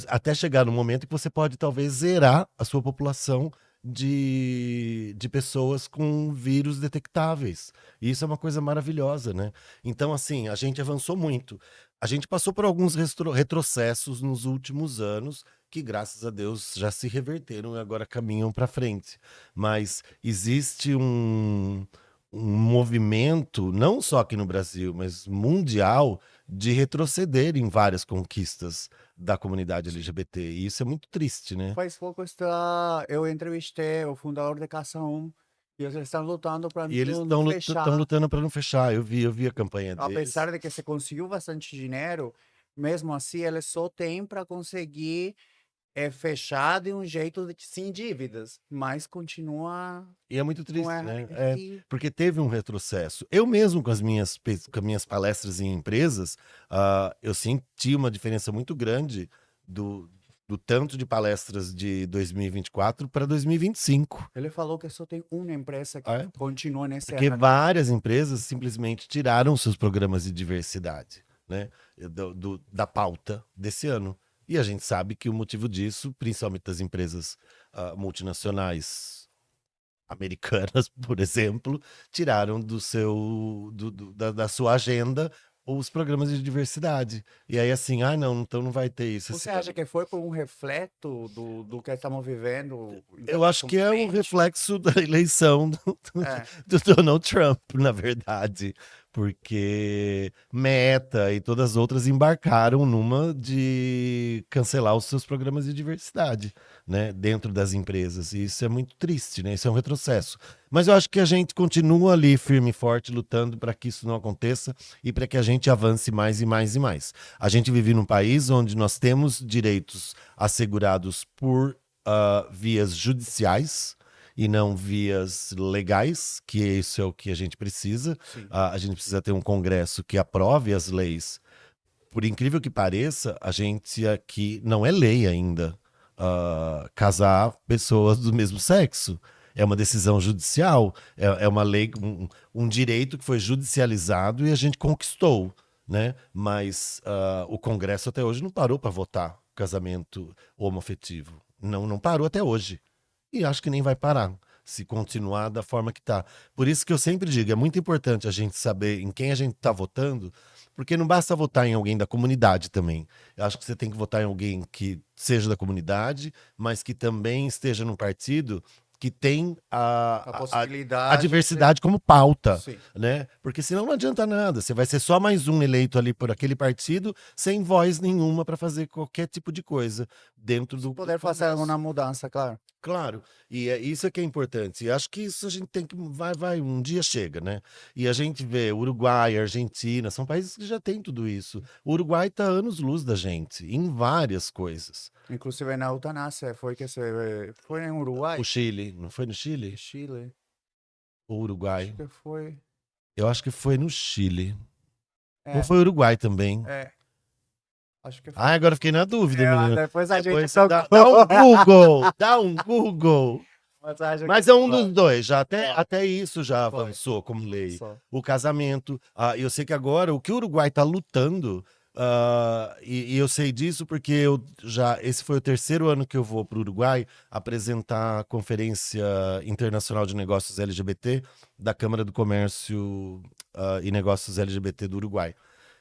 Até chegar no momento que você pode talvez zerar a sua população de pessoas com vírus detectáveis. E isso é uma coisa maravilhosa, né? Então, assim, a gente avançou muito. A gente passou por alguns retrocessos nos últimos anos, que graças a Deus já se reverteram e agora caminham para frente. Mas existe um movimento, não só aqui no Brasil, mas mundial, de retroceder em várias conquistas da comunidade LGBT. E isso é muito triste, né? Faz pouco eu entrevistei o fundador de Casa 1 e eles estão lutando para E eles não estão fechar. lutando para não fechar. Eu vi a campanha deles. Apesar de que se conseguiu bastante dinheiro, mesmo assim eles só têm para conseguir fechar de um jeito sem dívidas, mas continua E é muito não triste, é né? e Porque teve um retrocesso. Eu mesmo, com as minhas palestras em empresas, eu senti uma diferença muito grande do tanto de palestras de 2024 para 2025. ele falou que só tem uma empresa que É? continua nesse Porque ano. várias empresas simplesmente tiraram seus programas de diversidade, né, da pauta desse ano. E a gente sabe que o motivo disso, principalmente das empresas multinacionais americanas, por exemplo, tiraram da sua agenda os programas de diversidade. E aí assim, não, então não vai ter isso esse Você acha ano. que foi por um reflexo do que estamos vivendo Eu acho que é um internacionalmente? reflexo da eleição É. do Donald Trump, na verdade, porque Meta e todas as outras embarcaram numa de cancelar os seus programas de diversidade, né, dentro das empresas. E isso é muito triste, né? Isso é um retrocesso. Mas eu acho que a gente continua ali firme e forte, lutando para que isso não aconteça e para que a gente avance mais e mais e mais. A gente vive num país onde nós temos direitos assegurados por vias judiciais e não vias legais, que isso é o que a gente precisa. Sim. A gente precisa ter um Congresso que aprove as leis. Por incrível que pareça, a gente aqui não é lei ainda casar pessoas do mesmo sexo. É uma decisão judicial, é uma lei, um direito que foi judicializado e a gente conquistou, né? Mas o Congresso até hoje não parou para votar casamento homoafetivo. Não parou até hoje. E acho que nem vai parar se continuar da forma que está. Por isso que eu sempre digo, é muito importante a gente saber em quem a gente está votando, porque não basta votar em alguém da comunidade também. Eu acho que você tem que votar em alguém que seja da comunidade, mas que também esteja num partido que tem A a possibilidade de... diversidade como pauta, Sim. né? Porque senão não adianta nada. Você vai ser só mais um eleito ali por aquele partido, sem voz nenhuma para fazer qualquer tipo de coisa dentro do Poder fazer Congresso. alguma mudança, claro. Claro, e isso é que é importante. E acho que isso a gente tem que. Um dia chega, né? E a gente vê Uruguai, Argentina, são países que já têm tudo isso. O Uruguai está anos-luz da gente, em várias coisas. Inclusive na eutanásia, foi em Uruguai? O Chile, não foi no Chile? Chile, Ou acho Uruguai? que foi. Eu acho que foi no Chile. Ou É, foi Uruguai também. é, acho que foi. Agora fiquei na dúvida, menino. Depois a gente Depois você dá procura. um Google, dá um Google. Mas é um dos Claro. dois, já até isso já Foi. avançou como lei. Só. O casamento. Eu sei que agora o que o Uruguai está lutando, e eu sei disso porque esse foi o terceiro ano que eu vou para o Uruguai apresentar a Conferência Internacional de Negócios LGBT da Câmara do Comércio e Negócios LGBT do Uruguai.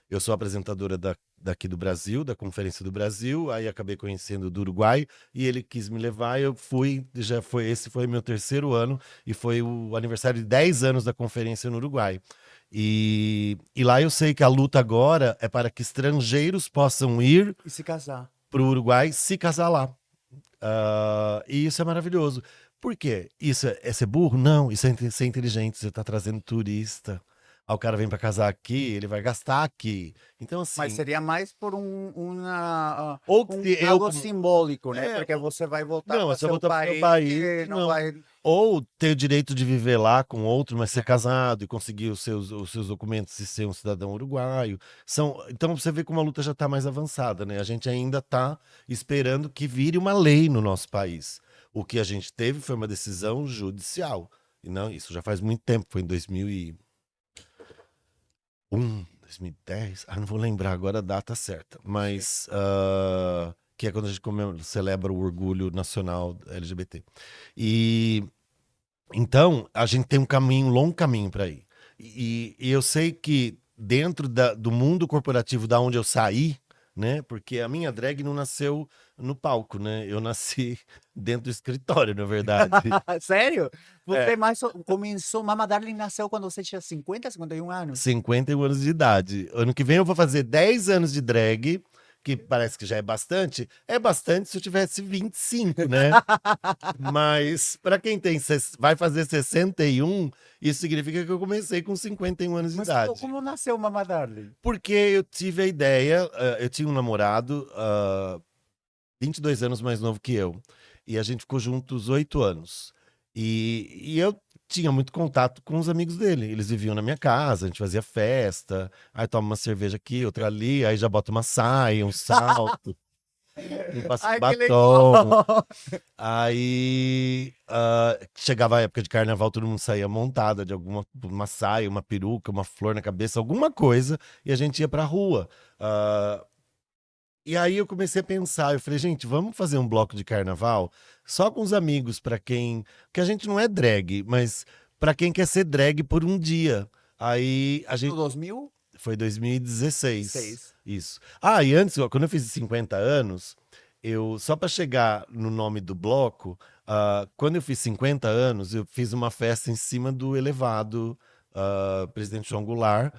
Eu sou apresentadora daqui do Brasil, da Conferência do Brasil, aí acabei conhecendo do Uruguai, e ele quis me levar, eu fui, esse foi meu terceiro ano, e foi o aniversário de 10 anos da conferência no Uruguai. E lá eu sei que a luta agora é para que estrangeiros possam ir E se casar. para o Uruguai se casar lá. E isso é maravilhoso. Por quê? Isso é ser burro? Não, isso é ser inteligente. Você está trazendo turista. Aí o cara vem para casar aqui, ele vai gastar aqui. Então, Mas assim, seria mais por ou que se eu. algo simbólico, né? É, Porque você vai voltar não, para se eu seu voltar para meu país país, e não não. vai. Ou ter o direito de viver lá com outro, mas ser casado e conseguir os seus documentos e ser um cidadão uruguaio. Então você vê como a luta já está mais avançada, né? A gente ainda está esperando que vire uma lei no nosso país. O que a gente teve foi uma decisão judicial. E não, isso já faz muito tempo, foi em 2010, não vou lembrar agora a data certa, mas que é quando a gente celebra o orgulho nacional LGBT. E então a gente tem um longo caminho para ir. E eu sei que dentro do mundo corporativo da onde eu saí, né? Porque a minha drag não nasceu no palco, né? Eu nasci dentro do escritório, na verdade. Sério? É. Você começou, Mama Darling nasceu quando você tinha 50, 51 anos? 51 anos de idade. Ano que vem eu vou fazer 10 anos de drag, que parece que já é bastante. É bastante se eu tivesse 25, né? Mas para quem vai fazer 61, isso significa que eu comecei com 51 anos de Mas idade. como nasceu Mama Darling? Porque eu tive a ideia, eu tinha um namorado 22 anos mais novo que eu. E a gente ficou juntos 8 anos. E eu tinha muito contato com os amigos dele. Eles viviam na minha casa, a gente fazia festa. Aí toma uma cerveja aqui, outra ali. Aí já bota uma saia, um salto, passa um Ai, que batom. legal! Aí chegava a época de carnaval, todo mundo saía montada de uma saia, uma peruca, uma flor na cabeça, alguma coisa. E a gente ia pra rua. E aí eu comecei a pensar, eu falei, gente, vamos fazer um bloco de carnaval só com os amigos, pra quem. Que a gente não é drag, mas pra quem quer ser drag por um dia. Aí a No gente. 2006. Foi 2016. Isso. E antes, quando eu fiz 50 anos, só pra chegar no nome do bloco, quando eu fiz 50 anos, eu fiz uma festa em cima do elevado Presidente João Goulart,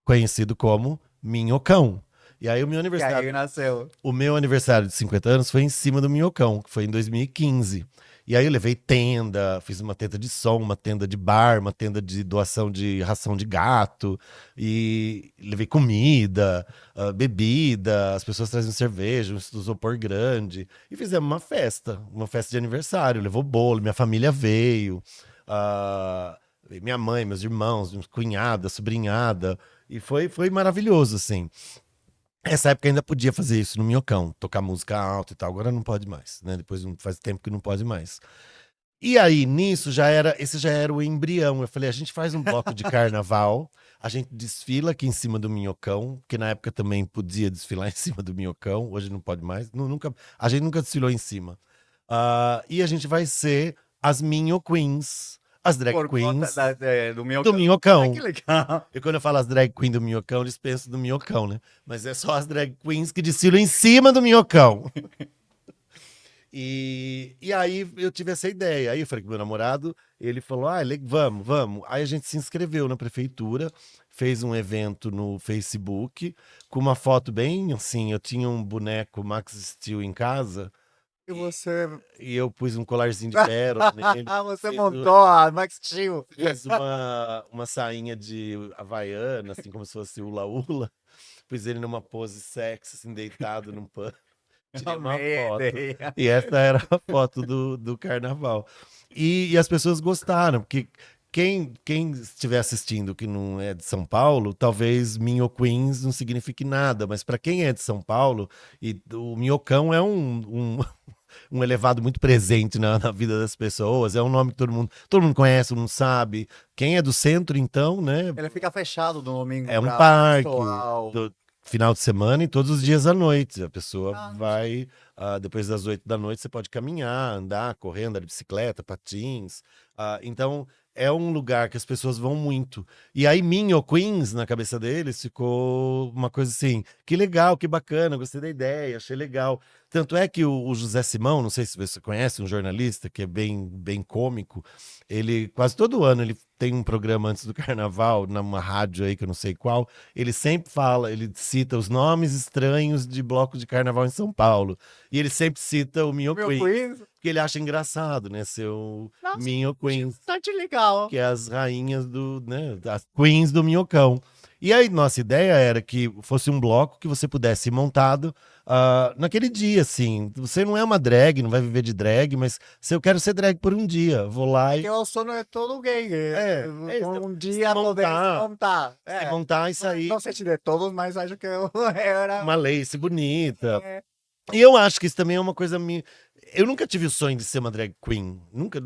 conhecido como Minhocão. E aí Que aí nasceu. o meu aniversário de 50 anos foi em cima do Minhocão, que foi em 2015. E aí eu levei tenda, fiz uma tenda de som, uma tenda de bar, uma tenda de doação de ração de gato, e levei comida, bebida, as pessoas traziam cerveja, um isopor grande, e fizemos uma festa de aniversário, levou bolo, minha família veio, minha mãe, meus irmãos, minha cunhada, sobrinhada, e foi maravilhoso, assim. Essa época ainda podia fazer isso no Minhocão, tocar música alta e tal. Agora não pode mais, né? Depois faz tempo que não pode mais. E aí, nisso, esse já era o embrião. Eu falei, a gente faz um bloco de carnaval, a gente desfila aqui em cima do Minhocão, porque na época também podia desfilar em cima do Minhocão, hoje não pode mais. A gente nunca desfilou em cima. E a gente vai ser as Minho Queens, as drag Por conta queens do meu. do Ai, Minhocão. que legal. E quando eu falo as drag queens do Minhocão, eles pensam no Minhocão, né? Mas é só as drag queens que desfilam em cima do Minhocão. E aí eu tive essa ideia. Aí eu falei com meu namorado, ele falou: vamos, vamos. Aí a gente se inscreveu na prefeitura, fez um evento no Facebook, com uma foto bem assim. Eu tinha um boneco Max Steel em casa, E você. e eu pus um colarzinho de pérola nele. Você Fiz montou a Max Steel. Fiz uma sainha de havaiana, assim como se fosse ula-ula. Pus ele numa pose sexy, assim, deitado num pano. Tirei uma Amei a foto. ideia. E essa era a foto do carnaval. E as pessoas gostaram, porque quem estiver assistindo que não é de São Paulo, talvez Minho Queens não signifique nada, mas para quem é de São Paulo, e o Minhocão é um elevado muito presente na vida das pessoas, é um nome que todo mundo conhece, todo mundo sabe. Quem é do centro, então, né? Ele fica fechado no domingo É um pra parque pessoal. do final de semana e todos os dias à noite. A pessoa Não vai, depois das 8 da noite, você pode caminhar, andar, correr, andar de bicicleta, patins. Então, é um lugar que as pessoas vão muito. E aí, Minho Queens, na cabeça deles, ficou uma coisa assim: que legal, que bacana, gostei da ideia, achei legal. Tanto é que o José Simão, não sei se você conhece, um jornalista que é bem cômico, ele quase todo ano ele tem um programa antes do carnaval, numa rádio aí que eu não sei qual, ele sempre fala, ele cita os nomes estranhos de bloco de carnaval em São Paulo. E ele sempre cita o Minho Meu Queen, quiz. que ele acha engraçado, né? Ser o Nossa, Minho Queen, bastante legal. que é as rainhas do, né, as queens do minhocão. E aí, nossa ideia era que fosse um bloco que você pudesse ir montado naquele dia, assim. Você não é uma drag, não vai viver de drag, mas se eu quero ser drag por um dia, vou lá Que e. o sono de todo gay. É isso, Um se dia poder se montar. se montar e sair Não sei se de todos, mas acho que eu era. uma lace bonita. É, E eu acho que isso também é uma coisa minha. Eu nunca tive o sonho de ser uma drag queen. Nunca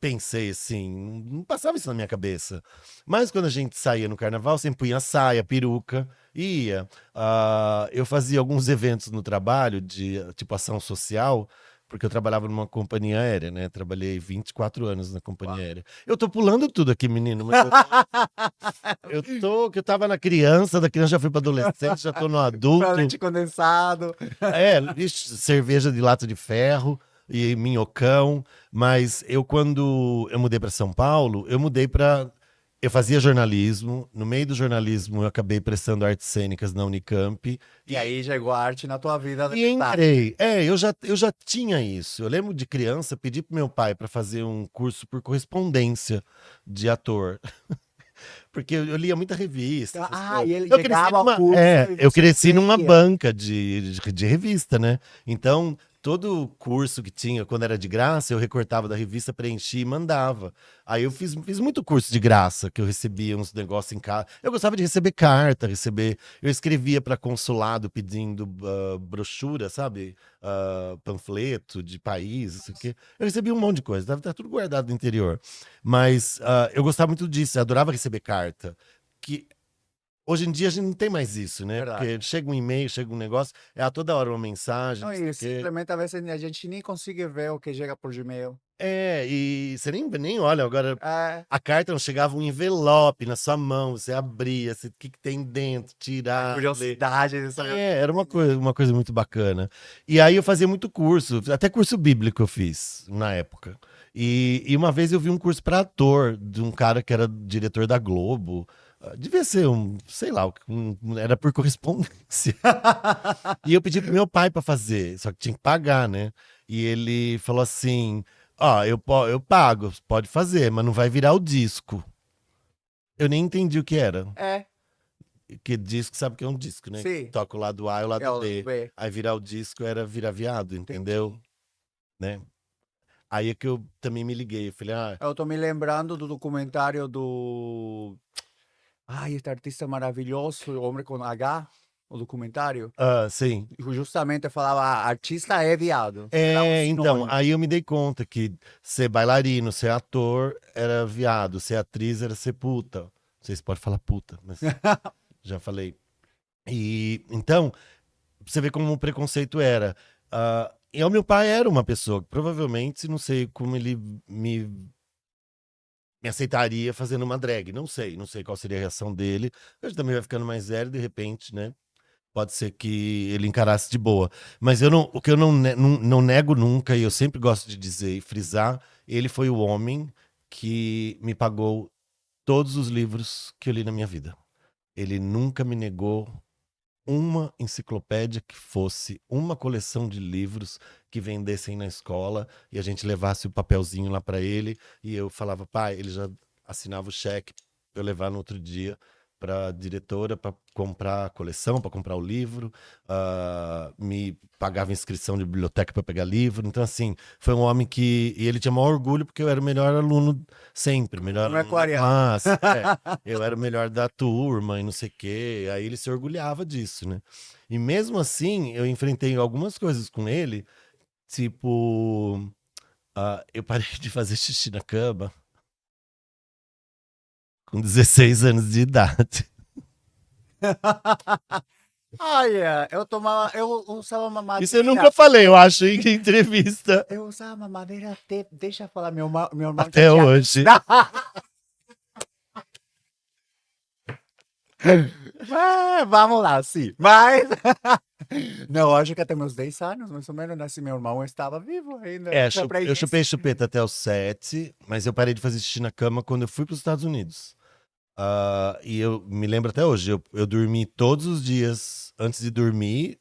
pensei assim. Não passava isso na minha cabeça. Mas quando a gente saía no carnaval, sempre punha saia, peruca, ia. Eu fazia alguns eventos no trabalho, de tipo ação social, porque eu trabalhava numa companhia aérea, né? Trabalhei 24 anos na companhia aérea. Eu tô pulando tudo aqui, menino, mas que eu tava na criança, da criança já fui pra adolescente, já tô no adulto. leite condensado. Ixi, cerveja de lata de ferro e minhocão. Mas eu, quando eu mudei para São Paulo, eu mudei para. Eu fazia jornalismo. No meio do jornalismo, eu acabei prestando artes cênicas na Unicamp. E aí chegou a arte na tua vida de E verdade. entrei. Eu já tinha isso. Eu lembro de criança pedir pro meu pai para fazer um curso por correspondência de ator. Porque eu lia muita revista, essas coisas. E ele Eu cresci chegava ao numa, curso e eu você cresci numa ia. banca de revista, né? Então, todo curso que tinha, quando era de graça, eu recortava da revista, preenchia e mandava. Aí eu fiz muito curso de graça, que eu recebia uns negócios em casa. Eu gostava de receber carta, Eu escrevia para consulado pedindo brochura, sabe? Panfleto de país, isso aqui. Eu recebia um monte de coisa, tá tudo guardado no interior. Mas eu gostava muito disso, eu adorava receber carta. Que hoje em dia a gente não tem mais isso, né? Verdade. Porque chega um e-mail, chega um negócio, é a toda hora uma mensagem, Não, não sei o e quê. simplesmente a vezes a gente nem consegue ver o que chega por Gmail. E você nem olha, agora É, a carta não chegava um envelope na sua mão, você abria, o que tem dentro, a tirar, ler. curiosidade de saber. Era uma coisa muito bacana. E aí eu fazia muito curso, até curso bíblico eu fiz na época. E uma vez eu vi um curso para ator de um cara que era diretor da Globo. Devia ser sei lá, era por correspondência. E eu pedi pro meu pai para fazer, só que tinha que pagar, né? E ele falou assim: Ó, eu pago, pode fazer, mas não vai virar o disco. Eu nem entendi o que era. É, Que disco, sabe o que é um disco, né? sim. Toca o lado A e o É lado o B. B. Aí virar o disco era virar viado, entendeu? Né? Aí é que eu também me liguei. Eu falei, Eu tô me lembrando do documentário do. Este artista maravilhoso, o Homem com H, o documentário. sim. Justamente falava, artista é viado. Era um Então, sinônimo. aí eu me dei conta que ser bailarino, ser ator era viado, ser atriz era ser puta. Não sei se pode falar puta, mas já falei. E então, você vê como o preconceito era. E o meu pai era uma pessoa que provavelmente, não sei como ele me aceitaria fazendo uma drag. Não sei qual seria a reação dele. Ele também vai ficando mais velho, de repente, né? Pode ser que ele encarasse de boa. Mas o que eu não nego nunca, e eu sempre gosto de dizer e frisar, ele foi o homem que me pagou todos os livros que eu li na minha vida. Ele nunca me negou uma enciclopédia que fosse uma coleção de livros que vendessem na escola e a gente levasse o papelzinho lá para ele e eu falava, pai, ele já assinava o cheque para eu levar no outro dia para a diretora para comprar a coleção, para comprar o livro, me pagava inscrição de biblioteca para pegar livro. Então, assim, foi um homem que. E ele tinha maior orgulho porque eu era o melhor aluno sempre, melhor Não é aluno da aquariano. classe. Eu era o melhor da turma e não sei o quê. Aí ele se orgulhava disso, né? E mesmo assim, eu enfrentei algumas coisas com ele, tipo. Eu parei de fazer xixi na cama com 16 anos de idade. Olha, eu usava Isso eu mamadeira. nunca falei, eu acho, em entrevista. Eu usava mamadeira até, deixa eu falar, meu irmão já Até tinha. hoje. Vamos lá, sim. Mas, não, acho que até meus 10 anos, mais ou menos, nasci meu irmão, estava vivo ainda. É, Foi pra eu chupei início. chupeta até os 7, mas eu parei de fazer xixi na cama quando eu fui para os Estados Unidos. E eu me lembro até hoje, eu dormi todos os dias antes de dormir.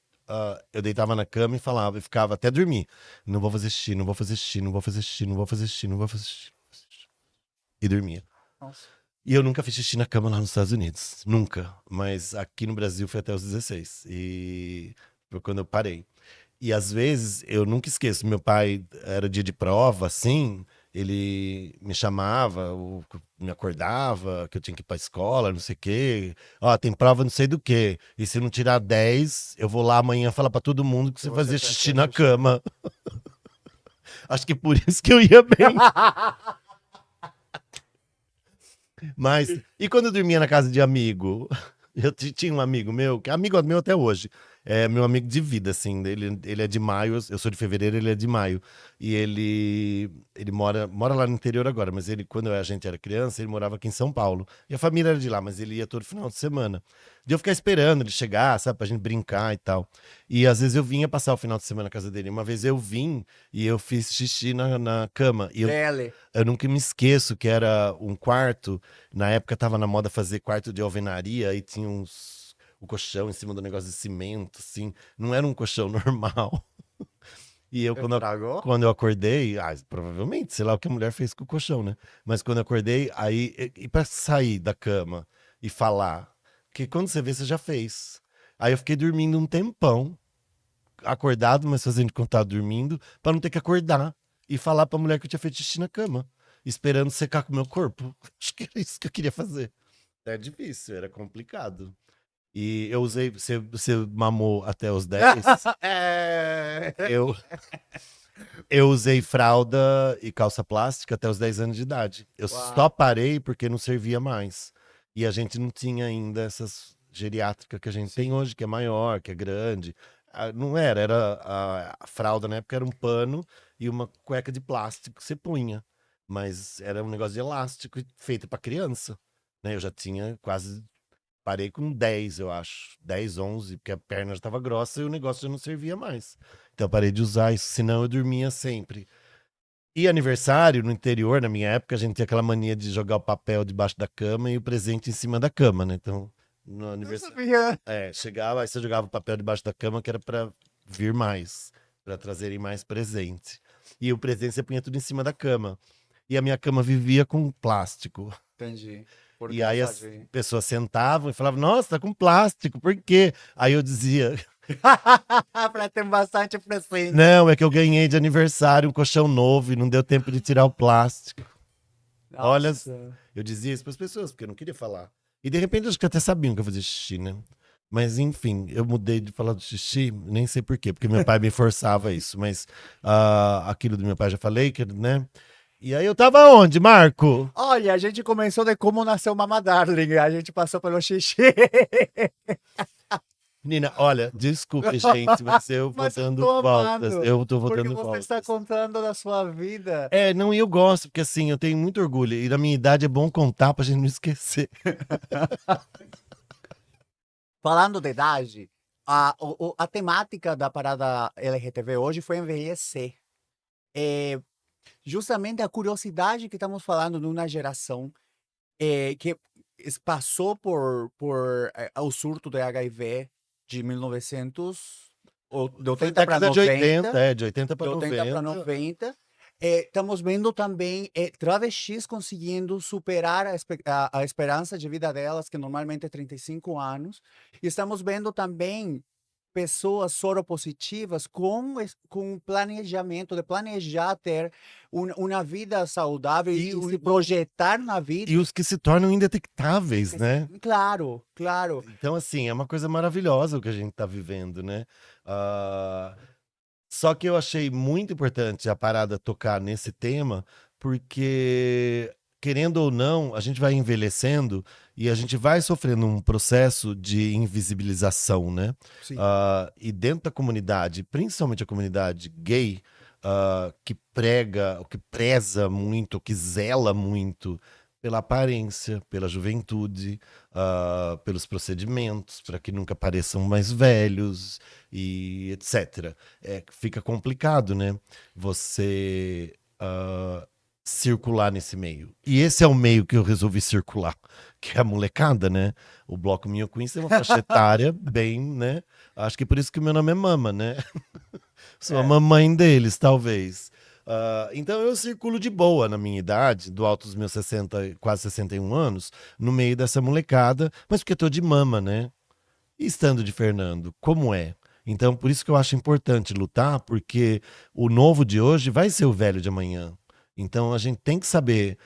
Eu deitava na cama e falava, e ficava até dormir. Não vou fazer xixi, não vou fazer xixi, não vou fazer xixi, não vou fazer xixi, não vou fazer xixi. E dormia. Nossa. E eu nunca fiz xixi na cama lá nos Estados Unidos. Nunca. Mas aqui no Brasil foi até os 16. E foi quando eu parei. E às vezes, eu nunca esqueço, meu pai era dia de prova, assim, ele me chamava, me acordava, que eu tinha que ir pra escola, não sei o quê. Ó, tem prova não sei do quê. E se não tirar 10, eu vou lá amanhã falar pra todo mundo que E você você fazia fez xixi seu na xixi. cama. Acho que por isso que eu ia bem. Mas, e quando eu dormia na casa de amigo? Eu tinha um amigo meu, que é amigo meu até hoje. É meu amigo de vida, assim. Ele é de maio, eu sou de fevereiro, ele é de maio. E ele mora lá no interior agora, mas ele, quando a gente era criança, ele morava aqui em São Paulo. E a família era de lá, mas ele ia todo final de semana. De eu ficar esperando ele chegar, sabe, pra gente brincar e tal. E às vezes eu vinha passar o final de semana na casa dele. Uma vez eu vim e eu fiz xixi na cama. E Dele. eu nunca me esqueço que era um quarto. Na época tava na moda fazer quarto de alvenaria e tinha o colchão em cima do negócio de cimento, assim. Não era um colchão normal. E eu, Estragou? quando eu acordei, provavelmente, sei lá o que a mulher fez com o colchão, né? Mas quando eu acordei, aí, e pra sair da cama e falar, que quando você vê, você já fez. Aí eu fiquei dormindo um tempão, acordado, mas fazendo contato dormindo, pra não ter que acordar e falar pra mulher que eu tinha feito xixi na cama, esperando secar com o meu corpo. Acho que era isso que eu queria fazer. É difícil, era complicado. E eu usei, você mamou até os 10? É. Eu, eu usei fralda e calça plástica até os 10 anos de idade. Eu só Uau. parei porque não servia mais. E a gente não tinha ainda essas geriátricas que a gente tem Sim. hoje, que é maior, que é grande. Não era a fralda na época era um pano e uma cueca de plástico que você punha. Mas era um negócio de elástico feito para criança. Né? Eu já tinha quase. Parei com 10, eu acho. 10, 11, porque a perna já estava grossa e o negócio já não servia mais. Então eu parei de usar isso, senão eu dormia sempre. E aniversário, no interior, na minha época, a gente tinha aquela mania de jogar o papel debaixo da cama e o presente em cima da cama, né? Então, no Não aniversário. sabia. Chegava, aí você jogava o papel debaixo da cama, que era para vir mais, para trazerem mais presente. E o presente você punha tudo em cima da cama. E a minha cama vivia com plástico. Entendi. Por E aí causa as de. pessoas sentavam e falavam, nossa, tá com plástico, por quê? Aí eu dizia, Pra ter bastante presente. não, é que eu ganhei de aniversário um colchão novo e não deu tempo de tirar o plástico. Olha, Nossa. eu dizia isso para as pessoas, porque eu não queria falar. E de repente acho que até sabiam que eu fazia xixi, né? Mas enfim, eu mudei de falar do xixi, nem sei por quê, porque meu pai me forçava isso, mas aquilo do meu pai já falei, que, né? E aí eu tava onde, Marco? Olha, a gente começou de como nasceu Mama Darling, a gente passou pelo xixi. Menina, olha, desculpe, gente, mas eu vou Mas eu dando tô voltas. amando, Eu tô porque dando você está voltas. contando da sua vida. Não, e eu gosto, porque assim, eu tenho muito orgulho. E na minha idade é bom contar pra gente não esquecer. Falando de idade, a temática da parada LGTB hoje foi envelhecer. É, justamente a curiosidade que estamos falando de uma geração que passou por o surto do HIV de 1900, ou de Foi 80 para década de 80, 90, de 80 de para 80 para 90. 90. Estamos vendo também travestis conseguindo superar a esperança de vida delas, que normalmente é 35 anos. E estamos vendo também pessoas soropositivas com planejamento, de planejar ter uma vida saudável E, e se projetar na vida. e os que se tornam indetectáveis, né? Claro, claro. Então, assim, é uma coisa maravilhosa o que a gente tá vivendo, né? Ah, Só que eu achei muito importante a parada tocar nesse tema, porque querendo ou não, a gente vai envelhecendo e a gente vai sofrendo um processo de invisibilização, né? Sim. E dentro da comunidade, principalmente a comunidade gay, que prega, que preza muito, que zela muito pela aparência, pela juventude, pelos procedimentos, para que nunca pareçam mais velhos e etc. Fica complicado, né? Você circular nesse meio. E esse é o meio que eu resolvi circular, que é a molecada, né? O Bloco Minho Queens tem uma faixa etária bem, né? Acho que por isso que o meu nome é Mama, né? Sou a É. mamãe deles, talvez. Então eu circulo de boa na minha idade, do alto dos meus 60, quase 61 anos, no meio dessa molecada, mas porque tô de mama, né? E estando de Fernando, como é? Então, por isso que eu acho importante lutar, porque o novo de hoje vai ser o velho de amanhã. Então, a gente tem que saber.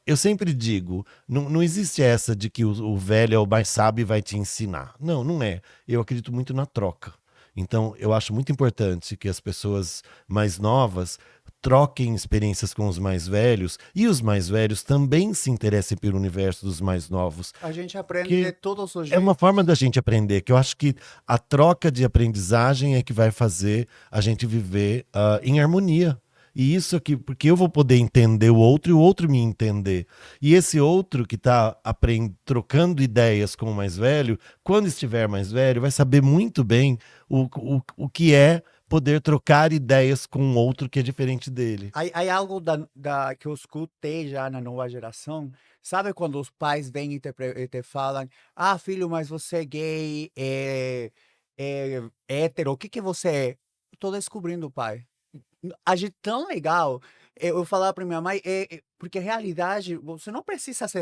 Eu sempre digo: não existe essa de que o velho é o mais sábio e vai te ensinar. Não, não é. Eu acredito muito na troca. Então, eu acho muito importante que as pessoas mais novas troquem experiências com os mais velhos e os mais velhos também se interessem pelo universo dos mais novos. A gente aprende de Que todos os é uma forma jeitos. da gente aprender, que eu acho que a troca de aprendizagem é que vai fazer a gente viver em harmonia. E isso aqui, porque eu vou poder entender o outro e o outro me entender. E esse outro que está trocando ideias com o mais velho, quando estiver mais velho, vai saber muito bem o que é poder trocar ideias com um outro que é diferente dele. Há algo que eu escutei já na nova geração. Sabe quando os pais vêm e te falam: Ah, filho, mas você é gay, é hétero, o que que você é? Estou descobrindo, pai. A gente tão legal. Eu falar para minha mãe, porque a realidade, você não precisa se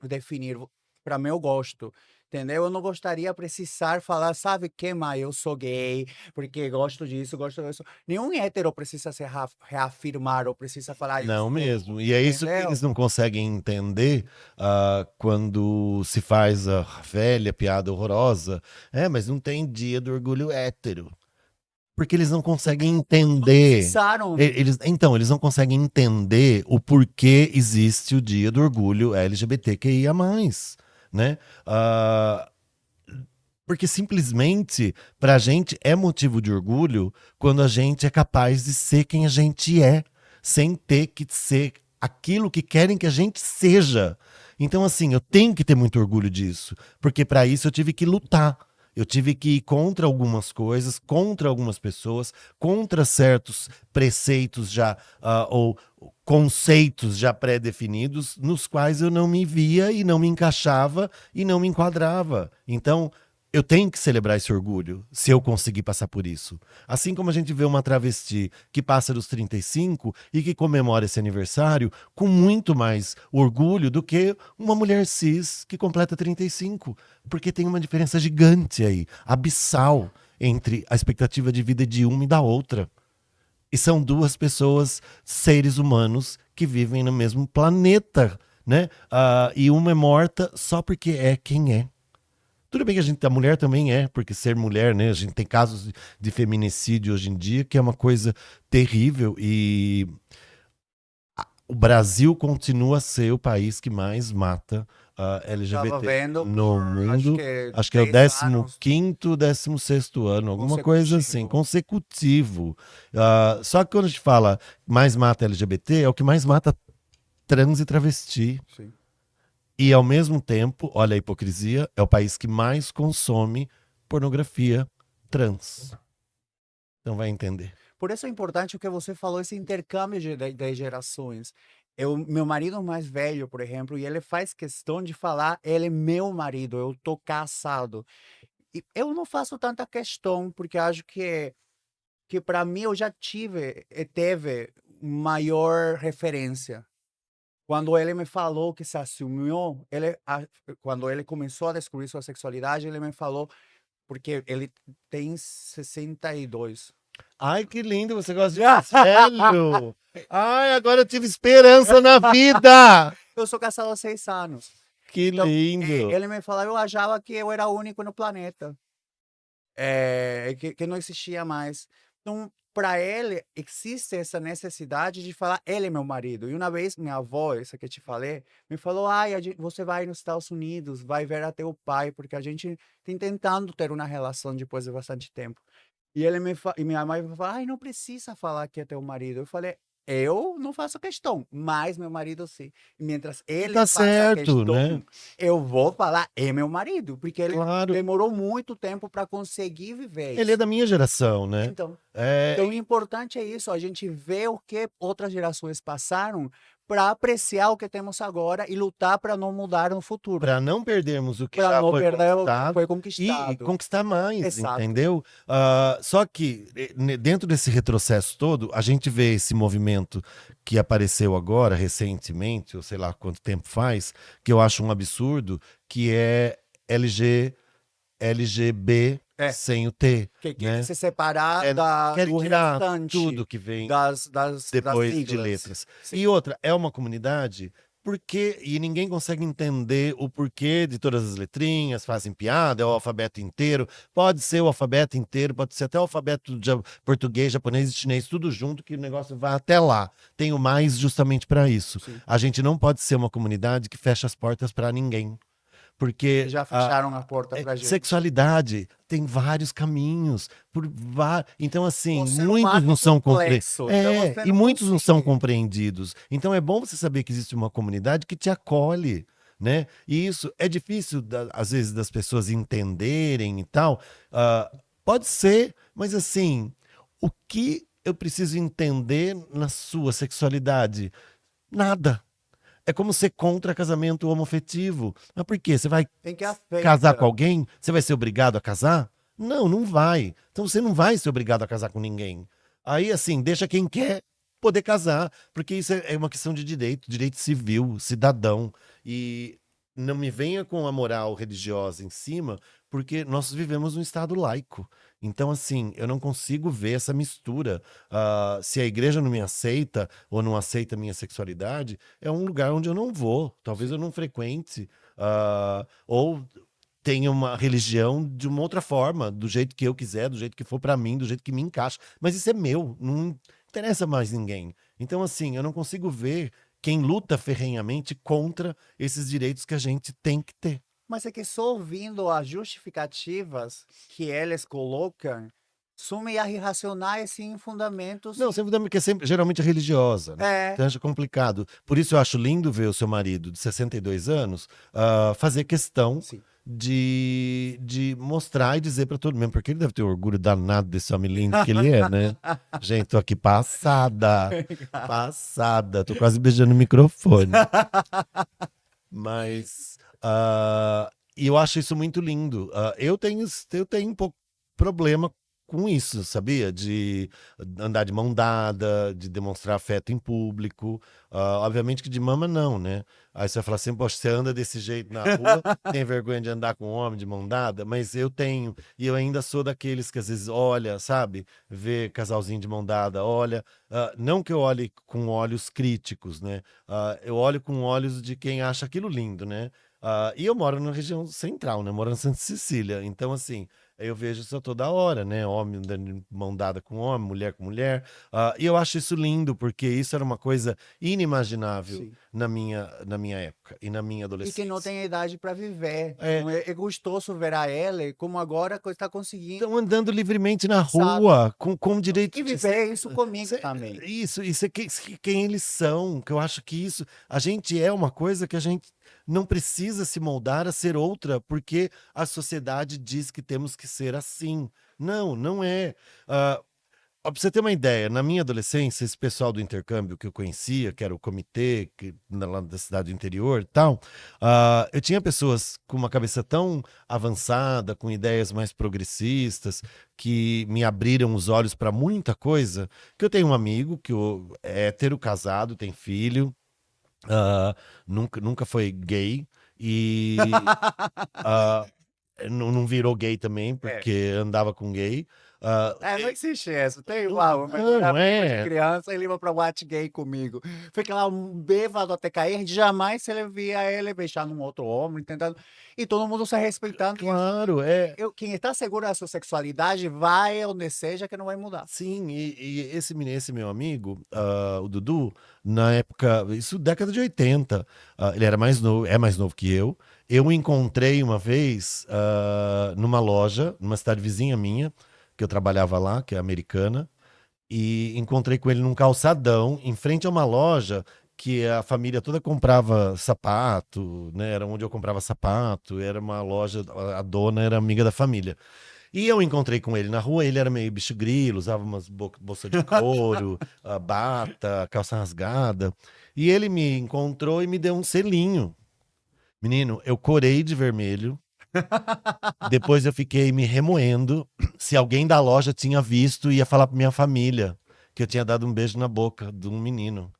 definir. Para mim, eu gosto. Entendeu? Eu não gostaria precisar falar, sabe que, mãe, eu sou gay, porque gosto disso, gosto disso. Nenhum hétero precisa se reafirmar ou precisa falar, "Ah, eu Não sou", mesmo. E é isso que eles entendeu? não conseguem entender quando se faz a velha piada horrorosa. Mas não tem dia do orgulho hétero. Porque eles não conseguem Não entender. precisaram. Então, eles não conseguem entender o porquê existe o dia do orgulho LGBTQIA+, né? Ah, porque simplesmente, pra gente, é motivo de orgulho quando a gente é capaz de ser quem a gente é, sem ter que ser aquilo que querem que a gente seja. Então, assim, eu tenho que ter muito orgulho disso, porque para isso eu tive que lutar. Eu tive que ir contra algumas coisas, contra algumas pessoas, contra certos preceitos já, ou conceitos já pré-definidos, nos quais eu não me via e não me encaixava e não me enquadrava. Então, eu tenho que celebrar esse orgulho se eu conseguir passar por isso. Assim como a gente vê uma travesti que passa dos 35 e que comemora esse aniversário com muito mais orgulho do que uma mulher cis que completa 35. Porque tem uma diferença gigante aí, abissal, entre a expectativa de vida de uma e da outra. E são duas pessoas, seres humanos, que vivem no mesmo planeta, né? E uma é morta só porque é quem é. Tudo bem que a mulher também é, porque ser mulher, né? A gente tem casos de feminicídio hoje em dia, que é uma coisa terrível e o Brasil continua a ser o país que mais mata Estava LGBT vendo no por, acho mundo. que Acho que é o 10 anos 15º, 16º ano, alguma coisa assim, consecutivo. consecutivo. Só que quando a gente fala mais mata LGBT, é o que mais mata trans e travesti. Sim. E ao mesmo tempo, olha a hipocrisia, é o país que mais consome pornografia trans. Então vai entender. Por isso é importante o que você falou, esse intercâmbio de gerações. Meu marido mais velho, por exemplo, e ele faz questão de falar, ele é meu marido, eu tô casado. E eu não faço tanta questão, porque acho que para mim eu já tive e teve maior referência. Quando ele me falou que se assumiu, quando ele começou a descobrir sua sexualidade, ele me falou, porque ele tem 62. Ai, que lindo, você gosta de mais velho. Ai, agora eu tive esperança na vida. Eu sou casado há 6 anos. Que Então, lindo. ele me falou, eu achava que eu era o único no planeta, que não existia mais. Então, para ele existe essa necessidade de falar, ele é meu marido. E uma vez minha avó, essa que eu te falei, me falou, ai, você vai nos Estados Unidos, vai ver até o pai, porque a gente tem tentando ter uma relação depois de bastante tempo. E ele e minha mãe falou, ai, não precisa falar que é teu marido. Eu falei, eu não faço questão, mas meu marido sim. E mientras E ele tá faça certo, né? questão, eu vou falar, é meu marido, porque ele Claro. demorou muito tempo para conseguir viver Ele é da isso. minha geração, né? Então, É, então, o importante é isso, a gente vê o que outras gerações passaram para apreciar o que temos agora e lutar para não mudar no futuro, para não perdermos o que para já não foi perder o que conquistado foi e conquistado. conquistar mais, Exato. entendeu? Só que dentro desse retrocesso todo, a gente vê esse movimento que apareceu agora, recentemente, ou sei lá quanto tempo faz, que eu acho um absurdo, que é LGB É, sem o T, que quer né? se separar Querem do tirar tudo restante que vem das depois de siglas. letras. Sim. E outra, é uma comunidade porque e ninguém consegue entender o porquê de todas as letrinhas, fazem piada, é o alfabeto inteiro, pode ser o alfabeto inteiro, pode ser até o alfabeto de português, japonês e chinês, tudo junto, que o negócio vai até lá. Tem o mais justamente para isso. Sim. A gente não pode ser uma comunidade que fecha as portas para ninguém. Porque Já fecharam a porta pra gente. sexualidade tem vários caminhos. Então, assim, O ser muitos humano não é são complexo, então você e não muitos não são consegue. compreendidos. Então, é bom você saber que existe uma comunidade que te acolhe, né? E isso é difícil, às vezes, das pessoas entenderem e tal. Pode ser, mas assim, o que eu preciso entender na sua sexualidade? Nada. É como ser contra casamento homoafetivo. Mas por quê? Você vai Tem que casar com afetar. alguém? Você vai ser obrigado a casar? Não, não vai. Então você não vai ser obrigado a casar com ninguém. Aí, assim, deixa quem quer poder casar, porque isso é uma questão de direito civil, cidadão. E não me venha com a moral religiosa em cima, porque nós vivemos num estado laico. Então, assim, eu não consigo ver essa mistura. Se a igreja não me aceita ou não aceita a minha sexualidade, é um lugar onde eu não vou. Talvez eu não frequente. Ou tenha uma religião de uma outra forma, do jeito que eu quiser, do jeito que for pra mim, do jeito que me encaixa. Mas isso é meu, não interessa mais ninguém. Então, assim, eu não consigo ver quem luta ferrenhamente contra esses direitos que a gente tem que ter. Mas é que só ouvindo as justificativas que eles colocam, são meio irracionais e em fundamentos. Não, sempre porque é sempre, geralmente é religiosa, né? É, Então acho complicado. Por isso eu acho lindo ver o seu marido de 62 anos fazer questão sim. de mostrar e dizer pra todo mundo, porque ele deve ter orgulho danado desse homem lindo que ele é, né? Gente, tô aqui passada, passada, tô quase beijando o microfone. Mas e eu acho isso muito lindo. Eu tenho um pouco problema com isso, sabia? De andar de mão dada, de demonstrar afeto em público. Obviamente que de mama não, né? Aí você vai falar assim, poxa, você anda desse jeito na rua, tem vergonha de andar com um homem de mão dada? Mas eu tenho, e eu ainda sou daqueles que às vezes olha, sabe? Vê casalzinho de mão dada, olha. Não que eu olhe com olhos críticos, né? Eu olho com olhos de quem acha aquilo lindo, né? E eu moro na região central, né? Moro na Santa Cecília. Então, assim, eu vejo isso toda hora, né? Homem dando de mão dada com homem, mulher com mulher. E eu acho isso lindo, porque isso era uma coisa inimaginável Sim. na minha época e na minha E que adolescência. não tem idade para viver. É. Então, é gostoso ver a ele como agora está conseguindo. Estão andando livremente na Exato. rua, com direito E de viver isso comigo Cê- também. Isso é quem eles são, que eu acho que isso, a gente é uma coisa que a gente não precisa se moldar a ser outra, porque a sociedade diz que temos que ser assim. Não, não é. Pra você ter uma ideia, na minha adolescência, esse pessoal do intercâmbio que eu conhecia, que era o comitê lá da cidade do interior e tal, eu tinha pessoas com uma cabeça tão avançada, com ideias mais progressistas, que me abriram os olhos para muita coisa, que eu tenho um amigo que é hétero, casado, tem filho, nunca foi gay, e não virou gay também, porque andava com gay. Não existe isso. Tem uma Não, de criança, ele ia pra boate gay comigo. Fica lá um bêbado até cair, a gente jamais se ele via ele beijando um outro homem, tentando. E todo mundo se respeitando. Claro, Quem está seguro da sua sexualidade vai onde seja que não vai mudar. sim, e esse meu amigo, o Dudu, na época, isso década de 80, ele era mais novo, é mais novo que eu o encontrei uma vez numa loja, numa cidade vizinha minha, que eu trabalhava lá, que é americana, e encontrei com ele num calçadão, em frente a uma loja que a família toda comprava sapato, né? Era onde eu comprava sapato, era uma loja, a dona era amiga da família. E eu encontrei com ele na rua, ele era meio bicho grilo, usava umas bolsas de couro, bata, calça rasgada. E ele me encontrou e me deu um selinho. Menino, eu corei de vermelho. Depois eu fiquei me remoendo. Se alguém da loja tinha visto, ia falar pra minha família que eu tinha dado um beijo na boca de um menino.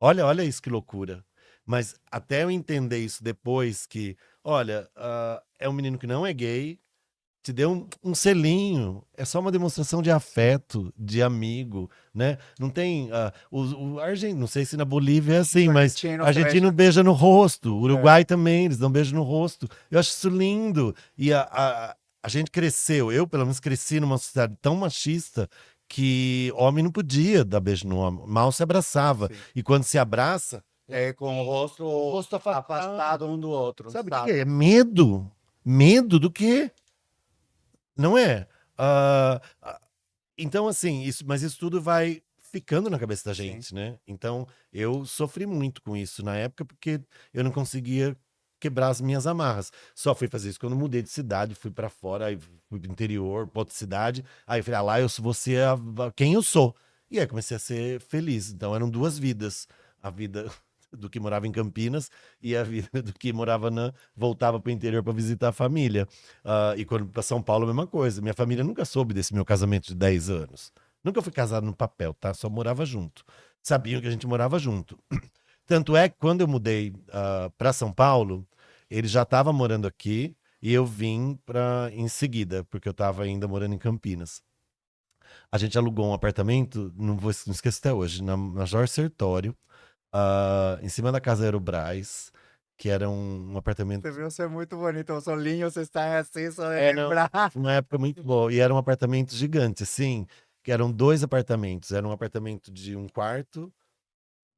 Olha isso que loucura. Mas até eu entender isso depois que, olha, é um menino que não é gay, te deu um selinho, é só uma demonstração de afeto, de amigo, né? Não tem. O argentino, não sei se na Bolívia é assim, mas argentino beija no rosto, o Uruguai também, eles dão beijo no rosto. Eu acho isso lindo. E a gente cresceu, eu pelo menos cresci numa sociedade tão machista que homem não podia dar beijo no homem, mal se abraçava. Sim. E quando se abraça, Com o rosto afastado um do outro. sabe o que é? Medo. Medo do quê? Não é? Então, assim, mas isso tudo vai ficando na cabeça da gente, né? Então, eu sofri muito com isso na época, porque eu não conseguia quebrar as minhas amarras. Só fui fazer isso quando eu mudei de cidade, fui pra fora, aí fui pro interior, pra outra cidade. Aí eu falei, lá eu vou ser quem eu sou. E aí comecei a ser feliz. Então, eram duas vidas. A vida do que morava em Campinas e a vida do que voltava para o interior para visitar a família. E quando para São Paulo, a mesma coisa. Minha família nunca soube desse meu casamento de 10 anos. Nunca fui casado no papel, tá? Só morava junto. Sabiam que a gente morava junto. Tanto é que quando eu mudei para São Paulo, ele já estava morando aqui e eu vim em seguida, porque eu estava ainda morando em Campinas. A gente alugou um apartamento, não esqueço até hoje, na Jorge Sertório, em cima da casa Aerobras, que era um apartamento. Você viu ser muito bonito, o solinho, você está assim, só Não, lembrar. uma época muito boa. E era um apartamento gigante, assim, que eram dois apartamentos. Era um apartamento de um quarto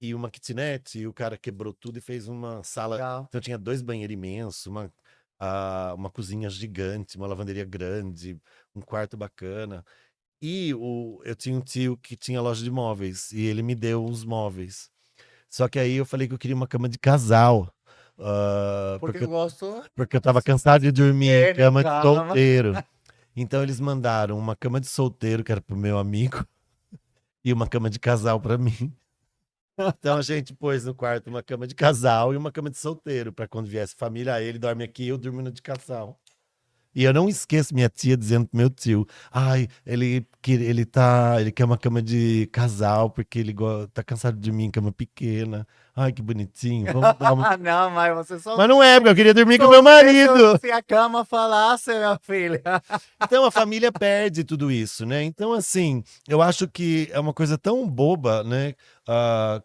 e uma kitnet, e o cara quebrou tudo e fez uma sala. Legal. Então tinha dois banheiros imensos, uma cozinha gigante, uma lavanderia grande, um quarto bacana. E eu tinha um tio que tinha loja de móveis, e ele me deu os móveis. Só que aí eu falei que eu queria uma cama de casal. Porque eu gosto. Porque eu tava cansado de dormir em cama de calma. solteiro. Então eles mandaram uma cama de solteiro, que era pro meu amigo, e uma cama de casal pra mim. Então a gente pôs no quarto uma cama de casal e uma cama de solteiro, pra quando viesse família, aí ele dorme aqui e eu durmo no de casal. E eu não esqueço minha tia dizendo pro meu tio, ai, ele quer uma cama de casal, porque ele tá cansado de dormir em cama pequena. Ai, que bonitinho. Vamos dar uma... Não, mas você só. Mas não é, porque eu queria dormir com meu marido. Se a cama falasse, minha filha. Então a família perde tudo isso, né? Então, assim, eu acho que é uma coisa tão boba, né?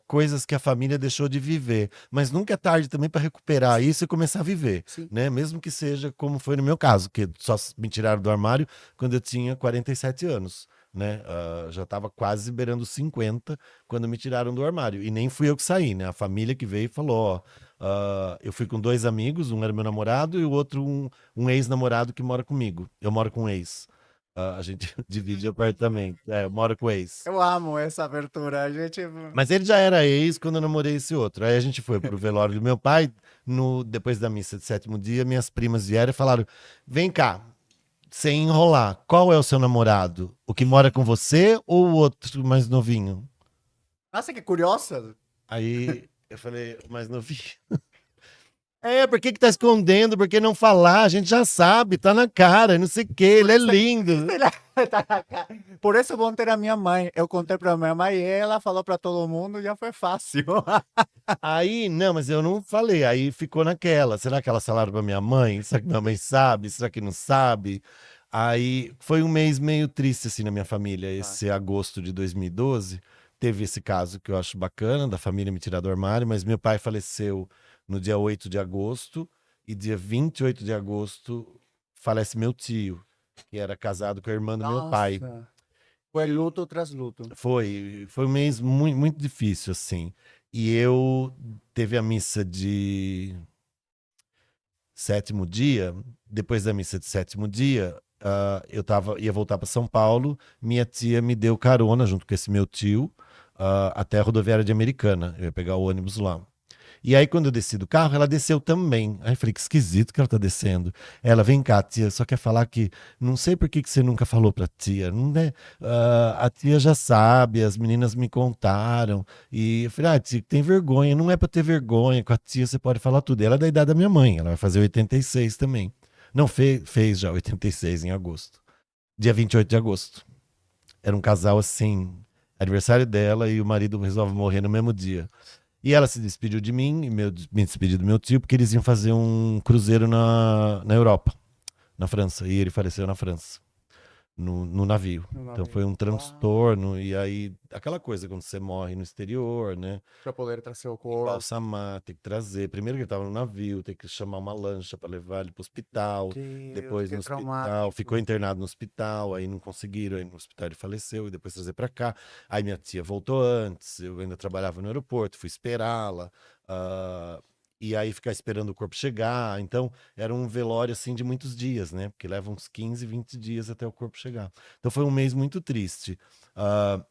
Coisas que a família deixou de viver. Mas nunca é tarde também para recuperar isso e começar a viver, Sim. né? Mesmo que seja como foi no meu caso, que só me tiraram do armário quando eu tinha 47 anos. Né? Já estava quase beirando 50 quando me tiraram do armário. E nem fui eu que saí, né? A família que veio e falou: ó, eu fui com dois amigos, um era meu namorado e o outro um ex-namorado que mora comigo. Eu moro com um ex. A gente divide apartamento. Eu moro com o ex. Eu amo essa abertura. A gente. Mas ele já era ex quando eu namorei esse outro. Aí a gente foi pro velório do meu pai. Depois da missa de sétimo dia, minhas primas vieram e falaram: vem cá, sem enrolar, qual é o seu namorado? O que mora com você ou o outro mais novinho? Nossa, que curiosa. Aí eu falei, o mais novinho. Por que tá escondendo? Por que não falar? A gente já sabe, tá na cara, não sei o que, ele é lindo. Por isso vão ter a minha mãe. Eu contei pra minha mãe e ela falou pra todo mundo, já foi fácil. Aí, não, mas eu não falei, aí ficou naquela. Será que elas falaram pra minha mãe? Será que minha mãe sabe? Será que não sabe? Aí foi um mês meio triste assim na minha família, Tá. esse agosto de 2012. Teve esse caso que eu acho bacana, da família me tirar do armário, mas meu pai faleceu no dia 8 de agosto e dia 28 de agosto falece meu tio, que era casado com a irmã do meu pai. Nossa. Foi luto tras luto. Foi um mês muito, muito difícil, assim. E eu teve a missa de sétimo dia. Depois da missa de sétimo dia, ia voltar para São Paulo. Minha tia me deu carona junto com esse meu tio, até a rodoviária de Americana. Eu ia pegar o ônibus lá. E aí, quando eu desci do carro, ela desceu também. Aí eu falei, que esquisito que ela tá descendo. Ela, vem cá, tia, só quer falar que não sei por que você nunca falou pra tia. Não é, a tia já sabe, as meninas me contaram. E eu falei, tia, tem vergonha. Não é pra ter vergonha. Com a tia você pode falar tudo. Ela é da idade da minha mãe, ela vai fazer 86 também. Não, fez já 86 em agosto. Dia 28 de agosto. Era um casal assim, aniversário dela e o marido resolve morrer no mesmo dia. E ela se despediu de mim, e me despedi do meu tio, porque eles iam fazer um cruzeiro na Europa, na França. E ele faleceu na França, no navio. No Então navio. foi um Uau. transtorno. E aí, aquela coisa, quando você morre no exterior, né? Pra poder trazer o corpo. Embalsamar, tem que trazer. Primeiro que ele estava no navio, tem que chamar uma lancha para levar ele para o hospital. Deus, Depois que no hospital, ficou traumático. internado no hospital, aí não conseguiram, aí no hospital ele faleceu, e depois trazer para cá. Aí minha tia voltou antes, eu ainda trabalhava no aeroporto, fui esperá-la. ah, e aí ficar esperando o corpo chegar. Então, era um velório assim de muitos dias, né? Porque leva uns 15, 20 dias até o corpo chegar. Então foi um mês muito triste. Ah,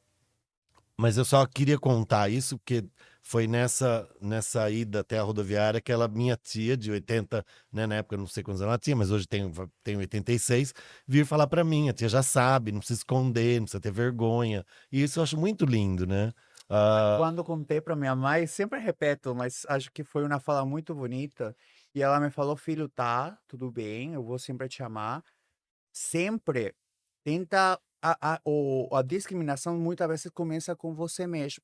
mas eu só queria contar isso, porque foi nessa ida até a rodoviária que minha tia, de 80, né, na época eu não sei quantos anos ela tinha, mas hoje tem 86, vir falar pra mim, a tia já sabe, não precisa esconder, não precisa ter vergonha. E isso eu acho muito lindo, né? Ah, Quando contei para minha mãe, sempre repito, mas acho que foi uma fala muito bonita. E ela me falou, filho, tá, tudo bem, eu vou sempre te amar. Sempre tenta. A discriminação muitas vezes começa com você mesmo.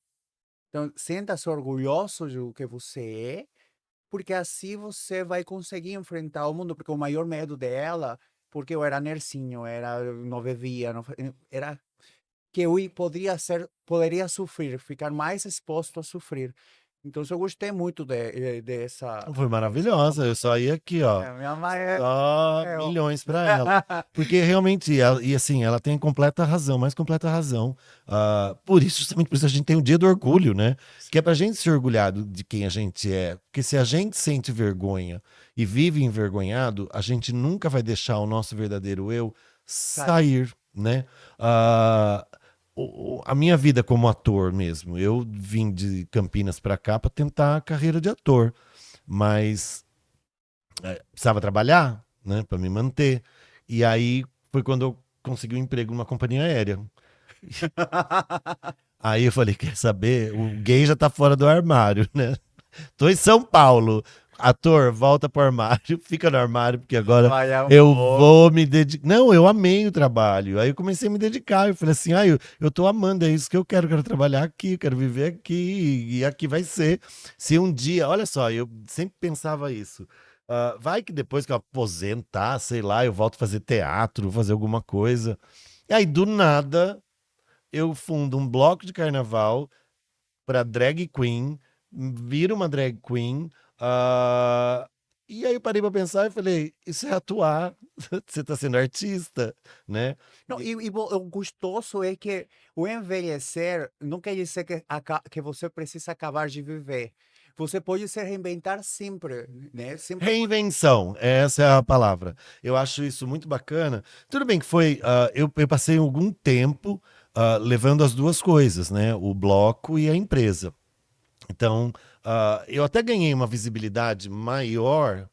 Então, sinta-se orgulhoso do que você é, porque assim você vai conseguir enfrentar o mundo. Porque o maior medo dela, porque eu era nercinho, não bebia, era que eu poderia sofrer, ficar mais exposto a sofrer. Então, eu gostei muito dessa. foi maravilhosa, eu só ia aqui, ó. Minha mãe é. Só é o- milhões pra ela. Porque realmente, e assim, ela tem completa razão, mais completa razão. Por isso, justamente por isso, a gente tem o dia do orgulho, né? Que é pra gente se orgulhar de quem a gente é. Porque se a gente sente vergonha e vive envergonhado, a gente nunca vai deixar o nosso verdadeiro eu sair, né? A minha vida como ator mesmo, eu vim de Campinas pra cá pra tentar a carreira de ator, mas precisava trabalhar, né, para me manter. E aí foi quando eu consegui um emprego numa companhia aérea. Aí eu falei, quer saber? O gay já tá fora do armário, né? Tô em São Paulo. Ator, volta pro armário, fica no armário, porque agora Vai, eu amor. vou me dedicar. Não, eu amei o trabalho. Aí eu comecei a me dedicar. Eu falei assim, eu tô amando, é isso que eu quero trabalhar aqui, quero viver aqui, e aqui vai ser. Se um dia, olha só, eu sempre pensava isso. Vai que depois que eu aposentar, sei lá, eu volto a fazer teatro, fazer alguma coisa. E aí, do nada, eu fundo um bloco de carnaval pra drag queen, vira uma drag queen. E aí eu parei pra pensar e falei, isso é atuar, você tá sendo artista, né? Não, o gostoso é que o envelhecer não quer dizer que você precisa acabar de viver. Você pode se reinventar sempre, né? Sempre. Reinvenção, essa é a palavra. Eu acho isso muito bacana. Tudo bem que eu passei algum tempo levando as duas coisas, né? O bloco e a empresa. Então, eu até ganhei uma visibilidade maior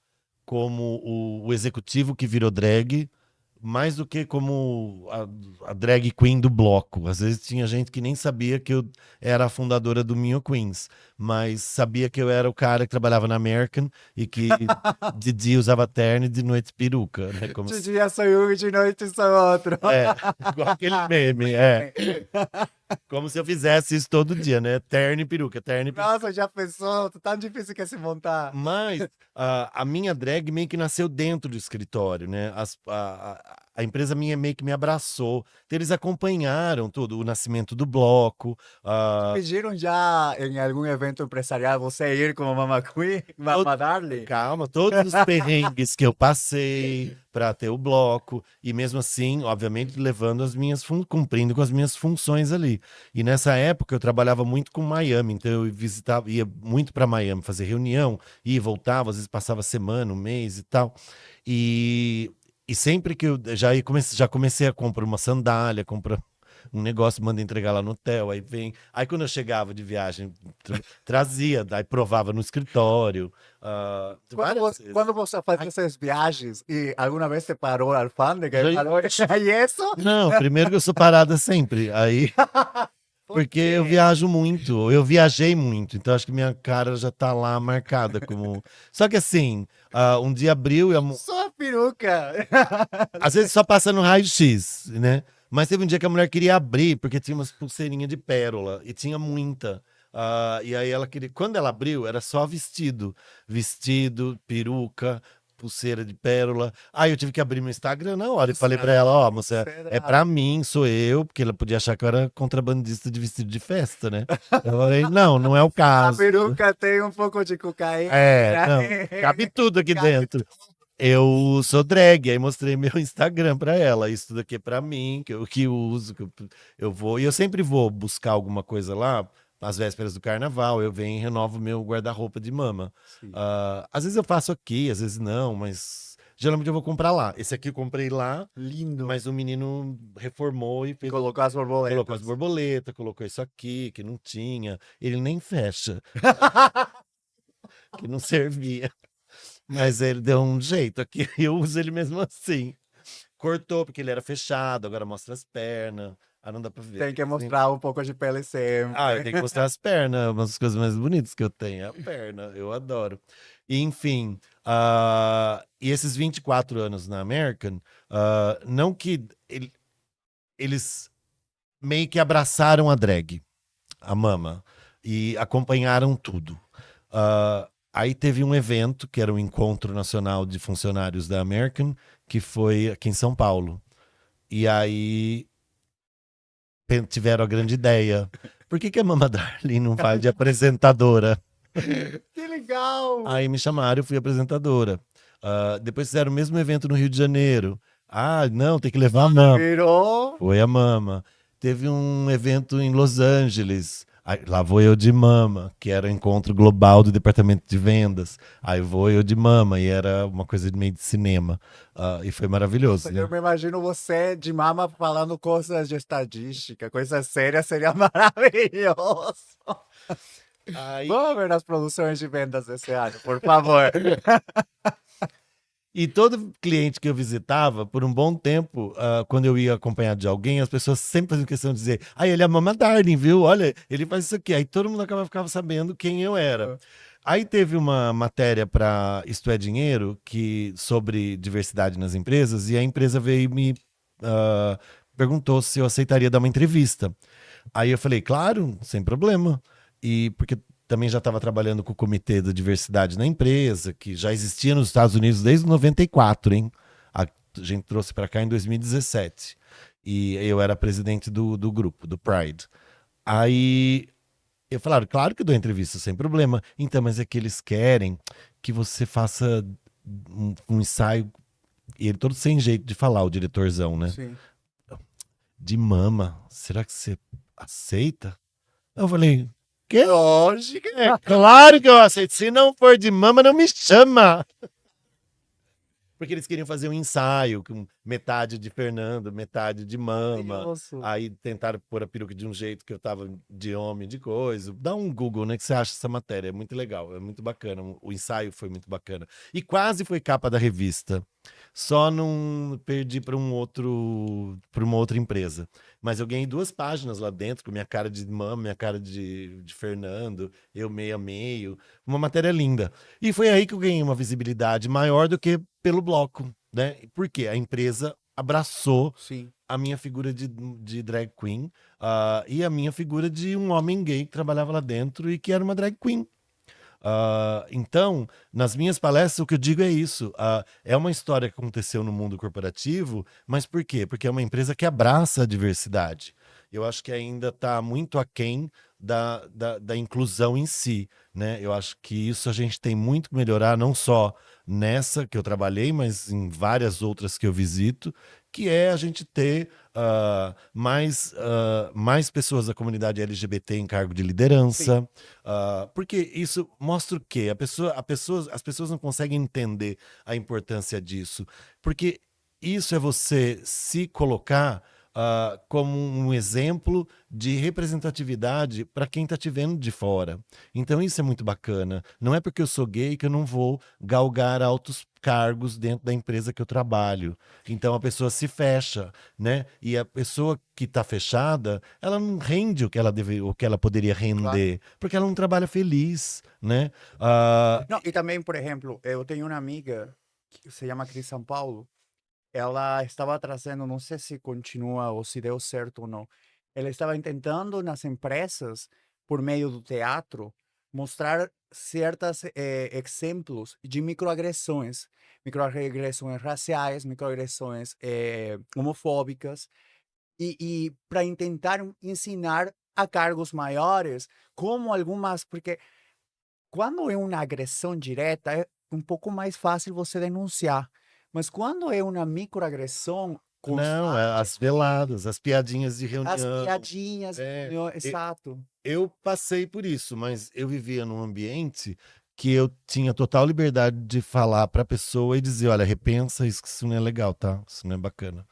como o executivo que virou drag, mais do que como a drag queen do bloco. Às vezes tinha gente que nem sabia que eu era a fundadora do Minho Queens, mas sabia que eu era o cara que trabalhava na American e que de dia usava terno e de noite peruca, né? De dia sou um, de noite sou outro. Igual aquele meme, como se eu fizesse isso todo dia, né? Terno e peruca, terno e peruca. Nossa, já pensou? Tão difícil que é se montar. Mas a minha drag meio que nasceu dentro do escritório, né? a empresa minha meio que me abraçou. Então, eles acompanharam tudo, o nascimento do bloco. Pediram já em algum evento empresarial você ir como Mama Queen, Mama Darling? Calma, todos os perrengues que eu passei para ter o bloco, e mesmo assim, obviamente, levando as minhas cumprindo com as minhas funções ali. E nessa época eu trabalhava muito com Miami, então eu visitava, ia muito para Miami fazer reunião, ia e voltava, às vezes passava semana, um mês e tal. E sempre que eu já comecei a comprar uma sandália, comprar um negócio, manda entregar lá no hotel, aí vem. Aí quando eu chegava de viagem, trazia, aí provava no escritório. Quando você faz essas viagens e alguma vez você parou na alfândega e Já- falou, e isso? Não, primeiro que eu sou parada sempre. Aí, porque eu viajo muito, eu viajei muito, então acho que minha cara já tá lá marcada como. Só que assim, um dia abriu e Só a peruca. às vezes só passa no raio-x, né? Mas teve um dia que a mulher queria abrir, porque tinha umas pulseirinhas de pérola, e tinha muita. E aí ela queria. Quando ela abriu, era só vestido. Vestido, peruca, pulseira de pérola. Aí eu tive que abrir meu Instagram na hora e falei pra ela: ó, moça, é pra mim, sou eu, porque ela podia achar que eu era contrabandista de vestido de festa, né? Eu falei: não, não é o A caso. peruca tem um pouco de cocaína. Não, cabe tudo aqui dentro. Eu sou drag, aí mostrei meu Instagram pra ela. Isso tudo aqui é pra mim, que eu uso, eu vou. E eu sempre vou buscar alguma coisa lá, às vésperas do carnaval. Eu venho e renovo meu guarda-roupa de mama. Às vezes eu faço aqui, às vezes não, mas geralmente eu vou comprar lá. Esse aqui eu comprei lá, Lindo. mas o menino reformou e fez. Colocou as borboletas. Colocou as borboletas, colocou isso aqui, que não tinha. Ele nem fecha, que não servia. Mas ele deu um jeito aqui, eu uso ele mesmo assim. Cortou, porque ele era fechado, agora mostra as pernas. Não dá pra ver. Tem que mostrar um pouco de pele sempre. Eu tenho que mostrar as pernas, uma das coisas mais bonitas que eu tenho, é a perna, eu adoro. E, enfim, e esses 24 anos na American, não que eles meio que abraçaram a drag, a mama, e acompanharam tudo. Aí teve um evento, que era o Encontro Nacional de Funcionários da American, que foi aqui em São Paulo. E aí tiveram a grande ideia. Por que a Mama Darling não faz de apresentadora? Que legal! Aí me chamaram, eu fui apresentadora. Depois fizeram o mesmo evento no Rio de Janeiro. Não, tem que levar a Mama. Virou. Foi a Mama. Teve um evento em Los Angeles. Aí, lá vou eu de Mama, que era o encontro global do departamento de vendas. Aí vou eu de Mama, e era uma coisa meio de cinema. E foi maravilhoso, né? Eu me imagino você de mama falando coisas de estatística, coisas sérias, seria maravilhoso. Aí, Vamos ver as produções de vendas desse ano, por favor. e todo cliente que eu visitava, por um bom tempo, quando eu ia acompanhado de alguém, as pessoas sempre faziam questão de dizer: ele é a Mama Darling, viu? Olha, ele faz isso aqui. Aí todo mundo ficava sabendo quem eu era. Aí teve uma matéria para Isto é Dinheiro, sobre diversidade nas empresas, e a empresa veio me perguntou se eu aceitaria dar uma entrevista. Aí eu falei: claro, sem problema. E porque também já estava trabalhando com o Comitê da Diversidade na empresa, que já existia nos Estados Unidos desde 94, hein? A gente trouxe para cá em 2017. E eu era presidente do grupo, do Pride. Aí eu falaram: claro que eu dou entrevista, sem problema. Então, mas é que eles querem que você faça um ensaio. E ele todo sem jeito de falar, o diretorzão, né? Sim. De mama. Será que você aceita? Eu falei: quê? Lógico. É claro que eu aceito. Se não for de mama, não me chama. Porque eles queriam fazer um ensaio com metade de Fernando, metade de mama. Maravilhoso. Aí tentaram pôr a peruca de um jeito que eu tava de homem, de coisa. Dá um Google, né, que você acha essa matéria. É muito legal, é muito bacana. O ensaio foi muito bacana. E quase foi capa da revista. Só não perdi para uma outra empresa. Mas eu ganhei 2 páginas lá dentro, com minha cara de mama, minha cara de Fernando, eu meio a meio. Uma matéria linda. E foi aí que eu ganhei uma visibilidade maior do que pelo bloco, né? Porque a empresa abraçou Sim. a minha figura de drag queen e a minha figura de um homem gay que trabalhava lá dentro e que era uma drag queen. Então, nas minhas palestras, o que eu digo é isso. É uma história que aconteceu no mundo corporativo, mas por quê? Porque é uma empresa que abraça a diversidade. Eu acho que ainda está muito aquém da inclusão em si, né? Eu acho que isso a gente tem muito que melhorar, não só nessa que eu trabalhei, mas em várias outras que eu visito, que é a gente ter mais pessoas da comunidade LGBT em cargo de Sim, liderança, porque isso mostra o quê? As pessoas não conseguem entender a importância disso, porque isso é você se colocar como um exemplo de representatividade para quem está te vendo de fora. Então isso é muito bacana. Não é porque eu sou gay que eu não vou galgar altos cargos dentro da empresa que eu trabalho. Então a pessoa se fecha, né? E a pessoa que está fechada, ela não rende o que ela poderia claro. render, porque ela não trabalha feliz, né? Ah, Não, e também, por exemplo, eu tenho uma amiga que se chama Cris São Paulo. Ela estava trazendo, não sei se continua ou se deu certo ou não. Ela estava tentando nas empresas, por meio do teatro, mostrar certos exemplos de microagressões raciais, microagressões homofóbicas, e para tentar ensinar a cargos maiores como algumas, porque quando é uma agressão direta, é um pouco mais fácil você denunciar. Mas quando é uma microagressão não, constante, as veladas, as piadinhas de as reunião. piadinhas, É, exato. eu passei por isso, mas eu vivia num ambiente que eu tinha total liberdade de falar para a pessoa e dizer, olha, repensa isso, que isso não é legal, tá? Isso não é bacana.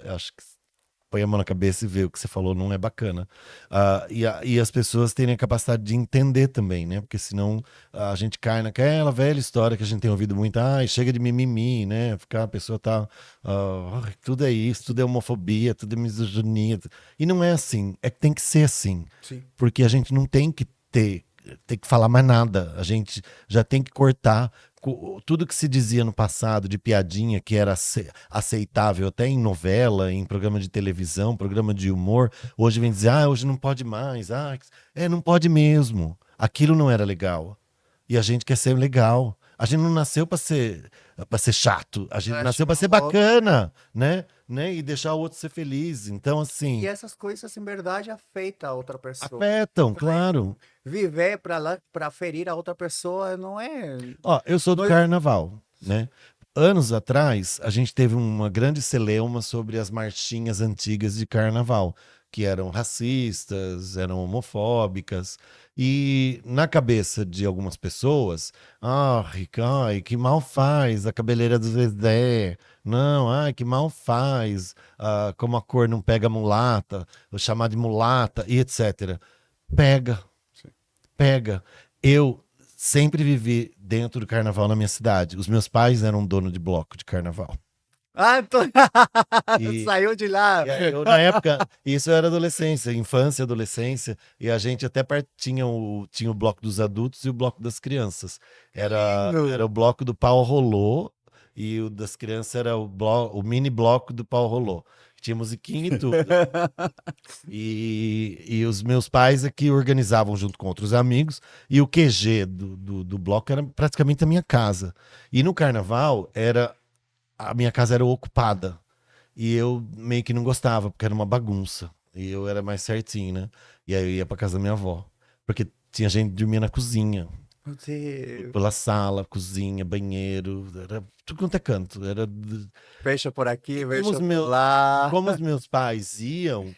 Eu acho que põe a mão na cabeça e vê o que você falou não é bacana. E as pessoas terem a capacidade de entender também, né? Porque senão a gente cai naquela velha história que a gente tem ouvido muito, chega de mimimi, né? Ficar a pessoa tá, tudo é isso, tudo é homofobia, tudo é misoginia. E não é assim, é que tem que ser assim, Sim. porque a gente não tem que falar mais nada. A gente já tem que cortar tudo que se dizia no passado de piadinha que era aceitável até em novela, em programa de televisão, programa de humor. Hoje vem dizer, hoje não pode mais. Não pode mesmo. Aquilo não era legal. E a gente quer ser legal. A gente não nasceu para ser chato. A gente Acho nasceu para ser louco. bacana, né? E deixar o outro ser feliz. Então, E assim, essas coisas, em verdade, afetam a outra pessoa. afetam, Por exemplo, claro. viver para lá, para ferir a outra pessoa não é. Ó, eu sou do Não é carnaval, né? Anos atrás, a gente teve uma grande celeuma sobre as marchinhas antigas de carnaval, que eram racistas, eram homofóbicas, e na cabeça de algumas pessoas, ai, que mal faz a cabeleira do Zezé, não, ai, que mal faz, como a cor não pega mulata, o chamar de mulata, e etc. Pega, pega. Eu sempre vivi dentro do carnaval na minha cidade. Os meus pais eram dono de bloco de carnaval. então... E, saiu de lá. e aí eu, na época, isso era adolescência, infância, adolescência, e a gente até tinha o bloco dos adultos e o bloco das crianças. Que Era lindo. o bloco do pau rolô e o das crianças era o mini bloco do pau rolô. Tinha musiquinha e tudo. E os meus pais é que organizavam junto com outros amigos, e o QG do bloco era praticamente a minha casa. E no carnaval, a minha casa era ocupada. E eu meio que não gostava, porque era uma bagunça. E eu era mais certinho, né? E aí eu ia pra casa da minha avó. Porque tinha gente que dormia na cozinha, Meu Deus. pela sala, cozinha, banheiro, era tudo quanto é canto. Fecha por E aqui, fecha por e lá. como os meus pais iam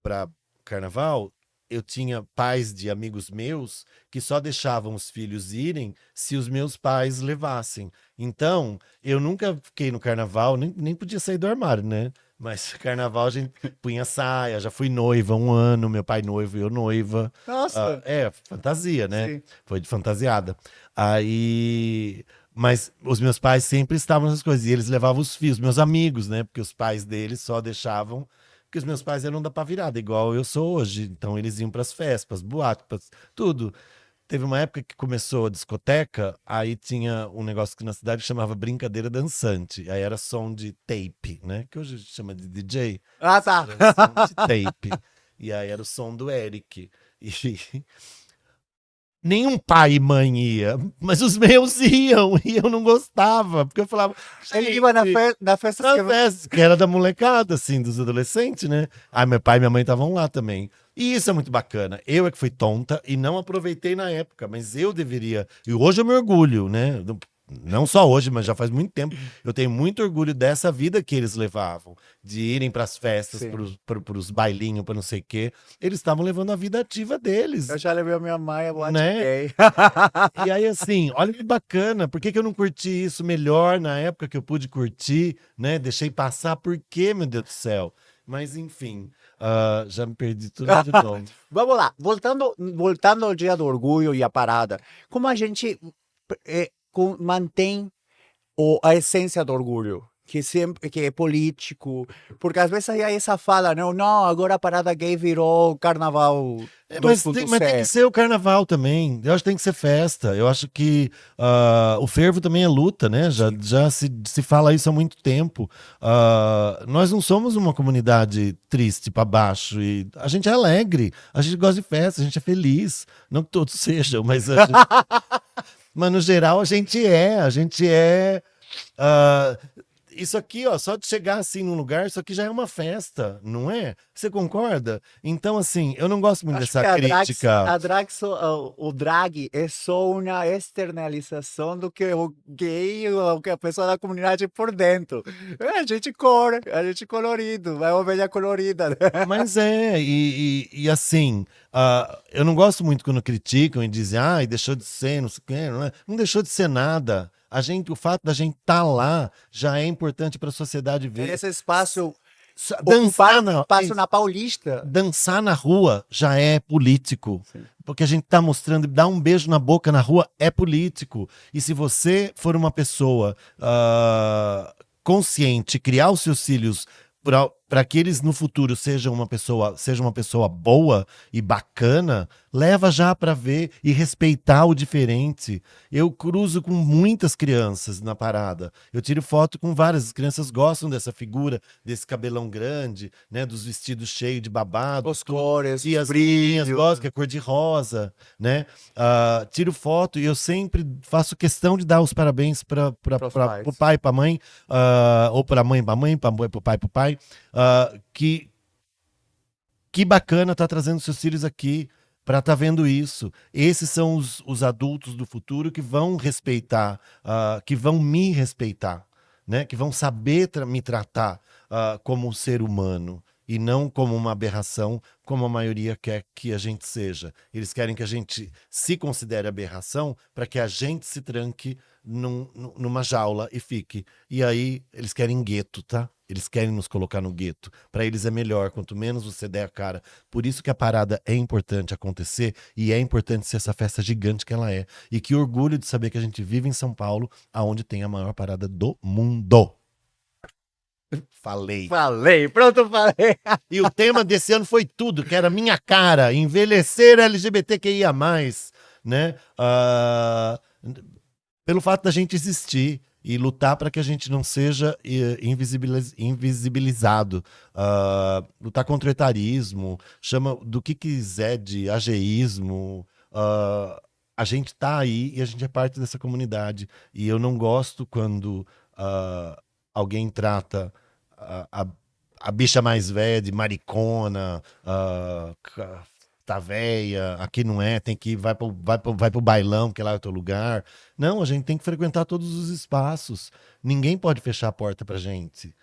para carnaval, eu tinha pais de amigos meus que só deixavam os filhos irem se os meus pais levassem. Então, eu nunca fiquei no carnaval, nem podia sair do armário, né? Mas carnaval a gente punha saia, já fui noiva um ano, meu pai noivo e eu noiva. Nossa, Fantasia, né? sim. Foi de fantasiada. Aí. Mas os meus pais sempre estavam nessas coisas. E eles levavam os filhos, meus amigos, né? Porque os pais deles só deixavam. Porque os meus pais eram da pá virada, igual eu sou hoje. Então eles iam pras festas, boates, tudo. Teve uma época que começou a discoteca, aí tinha um negócio aqui na cidade que chamava Brincadeira Dançante. Aí era som de tape, né? Que hoje a gente chama de DJ. Ah, tá. Era som de tape. E aí era o som do Eric. E Nenhum pai e mãe ia, mas os meus iam e eu não gostava, porque eu falava, Ele ia na, gente, na festa na festa, que era da molecada, assim, dos adolescentes, né? Aí meu pai e minha mãe estavam lá também. E isso é muito bacana. Eu é que fui tonta e não aproveitei na época, mas eu deveria. E hoje eu me orgulho, né? Não só hoje, mas já faz muito tempo. Eu tenho muito orgulho dessa vida que eles levavam, de irem para as festas, Sim. para os bailinhos, para não sei o quê. Eles estavam levando a vida ativa deles, Eu já levei a minha mãe a boate né? gay. E aí, assim, olha que bacana. Por que que eu não curti isso melhor na época que eu pude curtir, né? Deixei passar. Por quê, meu Deus do céu? Mas, enfim, já me perdi tudo de novo. Vamos lá, voltando ao dia do orgulho e a parada, como a gente mantém a essência do orgulho, que sempre que é político, porque às vezes aí essa fala, não, não, agora a parada gay virou carnaval Mas tem que 2.0. ser o carnaval também. Eu acho que tem que ser festa. Eu acho que o fervo também é luta, né? Já se fala isso há muito tempo. Nós não somos uma comunidade triste para baixo. E a gente é alegre, a gente gosta de festa, a gente é feliz. Não que todos sejam, mas mas no geral a gente é. ah, Isso aqui, ó, só de chegar assim num lugar, isso aqui já é uma festa, não é? Você concorda? Então, assim, eu não gosto muito Acho que dessa crítica. o drag é só uma externalização do que o gay, o que a pessoa da comunidade é por dentro. A gente cor, a gente colorido, é ovelha colorida. Né? Mas e assim, eu não gosto muito quando criticam e dizem, ai, deixou de ser, não sei o quê, não é? Não deixou de ser nada. O fato da gente estar lá já é importante para a sociedade ver. Esse espaço, Dançar espaço na Paulista. dançar na rua já é político. Sim. Porque a gente está mostrando, dar um beijo na boca na rua é político. E se você for uma pessoa consciente, criar os seus filhos para que eles no futuro sejam uma pessoa boa e bacana, leva já para ver e respeitar o diferente. Eu cruzo com muitas crianças na parada. Eu tiro foto com várias. As crianças gostam dessa figura, desse cabelão grande, né, dos vestidos cheios de babado. Os cores, e as brilhas gostam, que é cor de rosa, né? Tiro foto e eu sempre faço questão de dar os parabéns para o pai e para a mãe, ou para a mãe para a mãe, para o pai para o pai. Que bacana tá trazendo seus filhos aqui para estar vendo isso. Esses são os adultos do futuro que vão respeitar, que vão me respeitar, né? Que vão saber me tratar como um ser humano e não como uma aberração, como a maioria quer que a gente seja. Eles querem que a gente se considere aberração para que a gente se tranque numa jaula e fique. E aí eles querem gueto, tá? Eles querem nos colocar no gueto. Para eles é melhor, quanto menos você der a cara. Por isso que a parada é importante acontecer e é importante ser essa festa gigante que ela é. E que orgulho de saber que a gente vive em São Paulo, aonde tem a maior parada do mundo. Falei, pronto, falei. E o tema desse ano foi tudo, que era minha cara, envelhecer LGBTQIA+, né? Pelo fato da gente existir e lutar para que a gente não seja invisibilizado, lutar contra o etarismo, chama do que quiser de ageísmo, a gente tá aí e a gente é parte dessa comunidade. E eu não gosto quando alguém trata a bicha mais velha de maricona, tá velha, aqui não é, tem que ir, vai pro bailão, que lá é o teu lugar. Não, a gente tem que frequentar todos os espaços. Ninguém pode fechar a porta pra gente.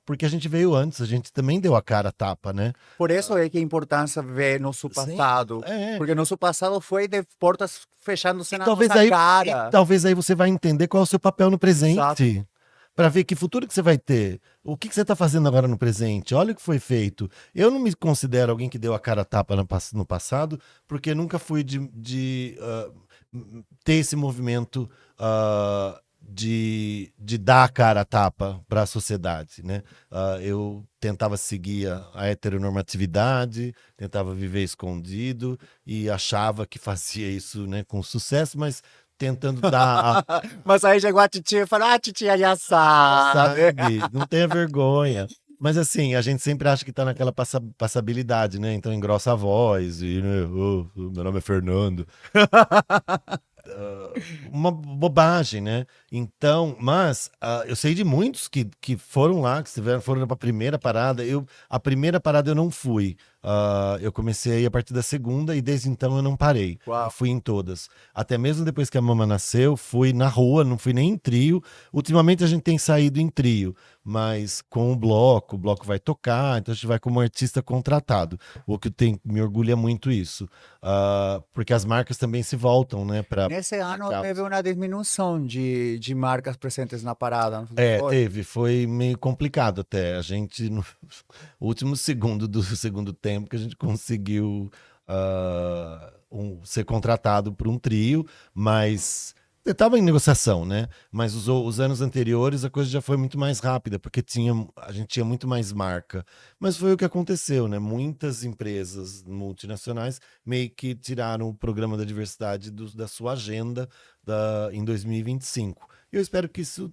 Porque a gente veio antes, a gente também deu a cara a tapa, né? Por isso é que a importância ver nosso passado. Sim, porque nosso passado foi de portas fechando-se na talvez nossa aí, cara. talvez aí você vai entender qual é o seu papel no presente. Exato. Para ver que futuro que você vai ter. O que você está fazendo agora no presente? Olha o que foi feito. Eu não me considero alguém que deu a cara a tapa no passado, porque nunca fui de ter esse movimento de dar a cara a tapa para a sociedade, né? Eu tentava seguir a heteronormatividade, tentava viver escondido e achava que fazia isso, né, com sucesso, mas tentando dar. Mas aí chegou a titia e falou: titia já sabe. Não tenha vergonha. Mas assim, a gente sempre acha que tá naquela passabilidade, né? Então engrossa a voz e, né, meu nome é Fernando. Uma bobagem, né? Então, mas eu sei de muitos que foram lá, que foram para a primeira parada. A primeira parada eu não fui. Eu comecei a partir da segunda e desde então eu não parei. Eu Uau. fui em todas. Até mesmo depois que a Mama nasceu, fui na rua, não fui nem em trio. Ultimamente a gente tem saído em trio, mas com o bloco vai tocar, então a gente vai como artista contratado. O que me orgulha muito isso. Porque as marcas também se voltam, né, para Nesse ano teve caos. uma diminuição de marcas presentes na parada, não foi? Foi meio complicado até. A gente, no último segundo do segundo tempo, que a gente conseguiu ser contratado por um trio, mas estava em negociação, né? Mas os anos anteriores a coisa já foi muito mais rápida, porque a gente tinha muito mais marca. Mas foi o que aconteceu, né? Muitas empresas multinacionais meio que tiraram o programa da diversidade da sua agenda em 2025. Eu espero que isso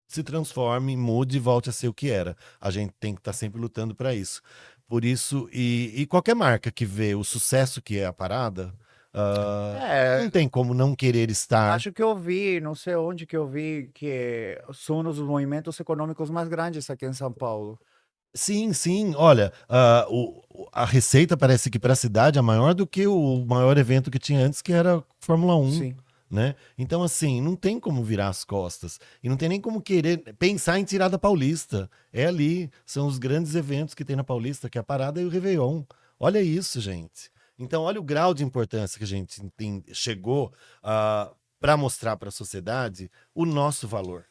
se transforme, mude e volte a ser o que era. A gente tem que estar sempre lutando para isso. Por isso, e qualquer marca que vê o sucesso que é a parada, não É, tem como não querer estar. acho que eu vi, não sei onde que eu vi, que são um dos movimentos econômicos mais grandes aqui em São Paulo. Sim, sim. Olha, a receita parece que para a cidade é maior do que o maior evento que tinha antes, que era a Fórmula 1. Sim. Né? Então, assim, não tem como virar as costas. E não tem nem como querer pensar em tirar da Paulista. É ali. São os grandes eventos que tem na Paulista, que é a Parada e o Réveillon. Olha isso, gente. Então, olha o grau de importância que a gente chegou para mostrar para a sociedade o nosso valor.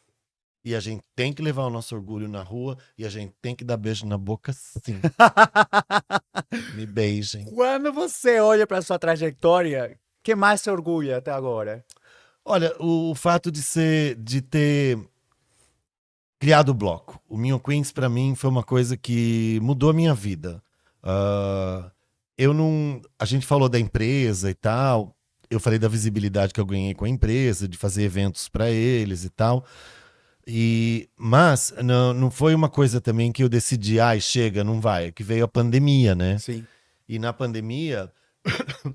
E a gente tem que levar o nosso orgulho na rua e a gente tem que dar beijo na boca, sim. Me beijem. Quando você olha para sua trajetória, que mais se orgulha até agora? Olha, o fato de ter criado o bloco. O Minho Queens, para mim, foi uma coisa que mudou a minha vida. Eu não. A gente falou da empresa e tal. Eu falei da visibilidade que eu ganhei com a empresa, de fazer eventos para eles e tal. Mas não foi uma coisa também que eu decidi, ai, chega, não vai. É que veio a pandemia, né? Sim. E na pandemia,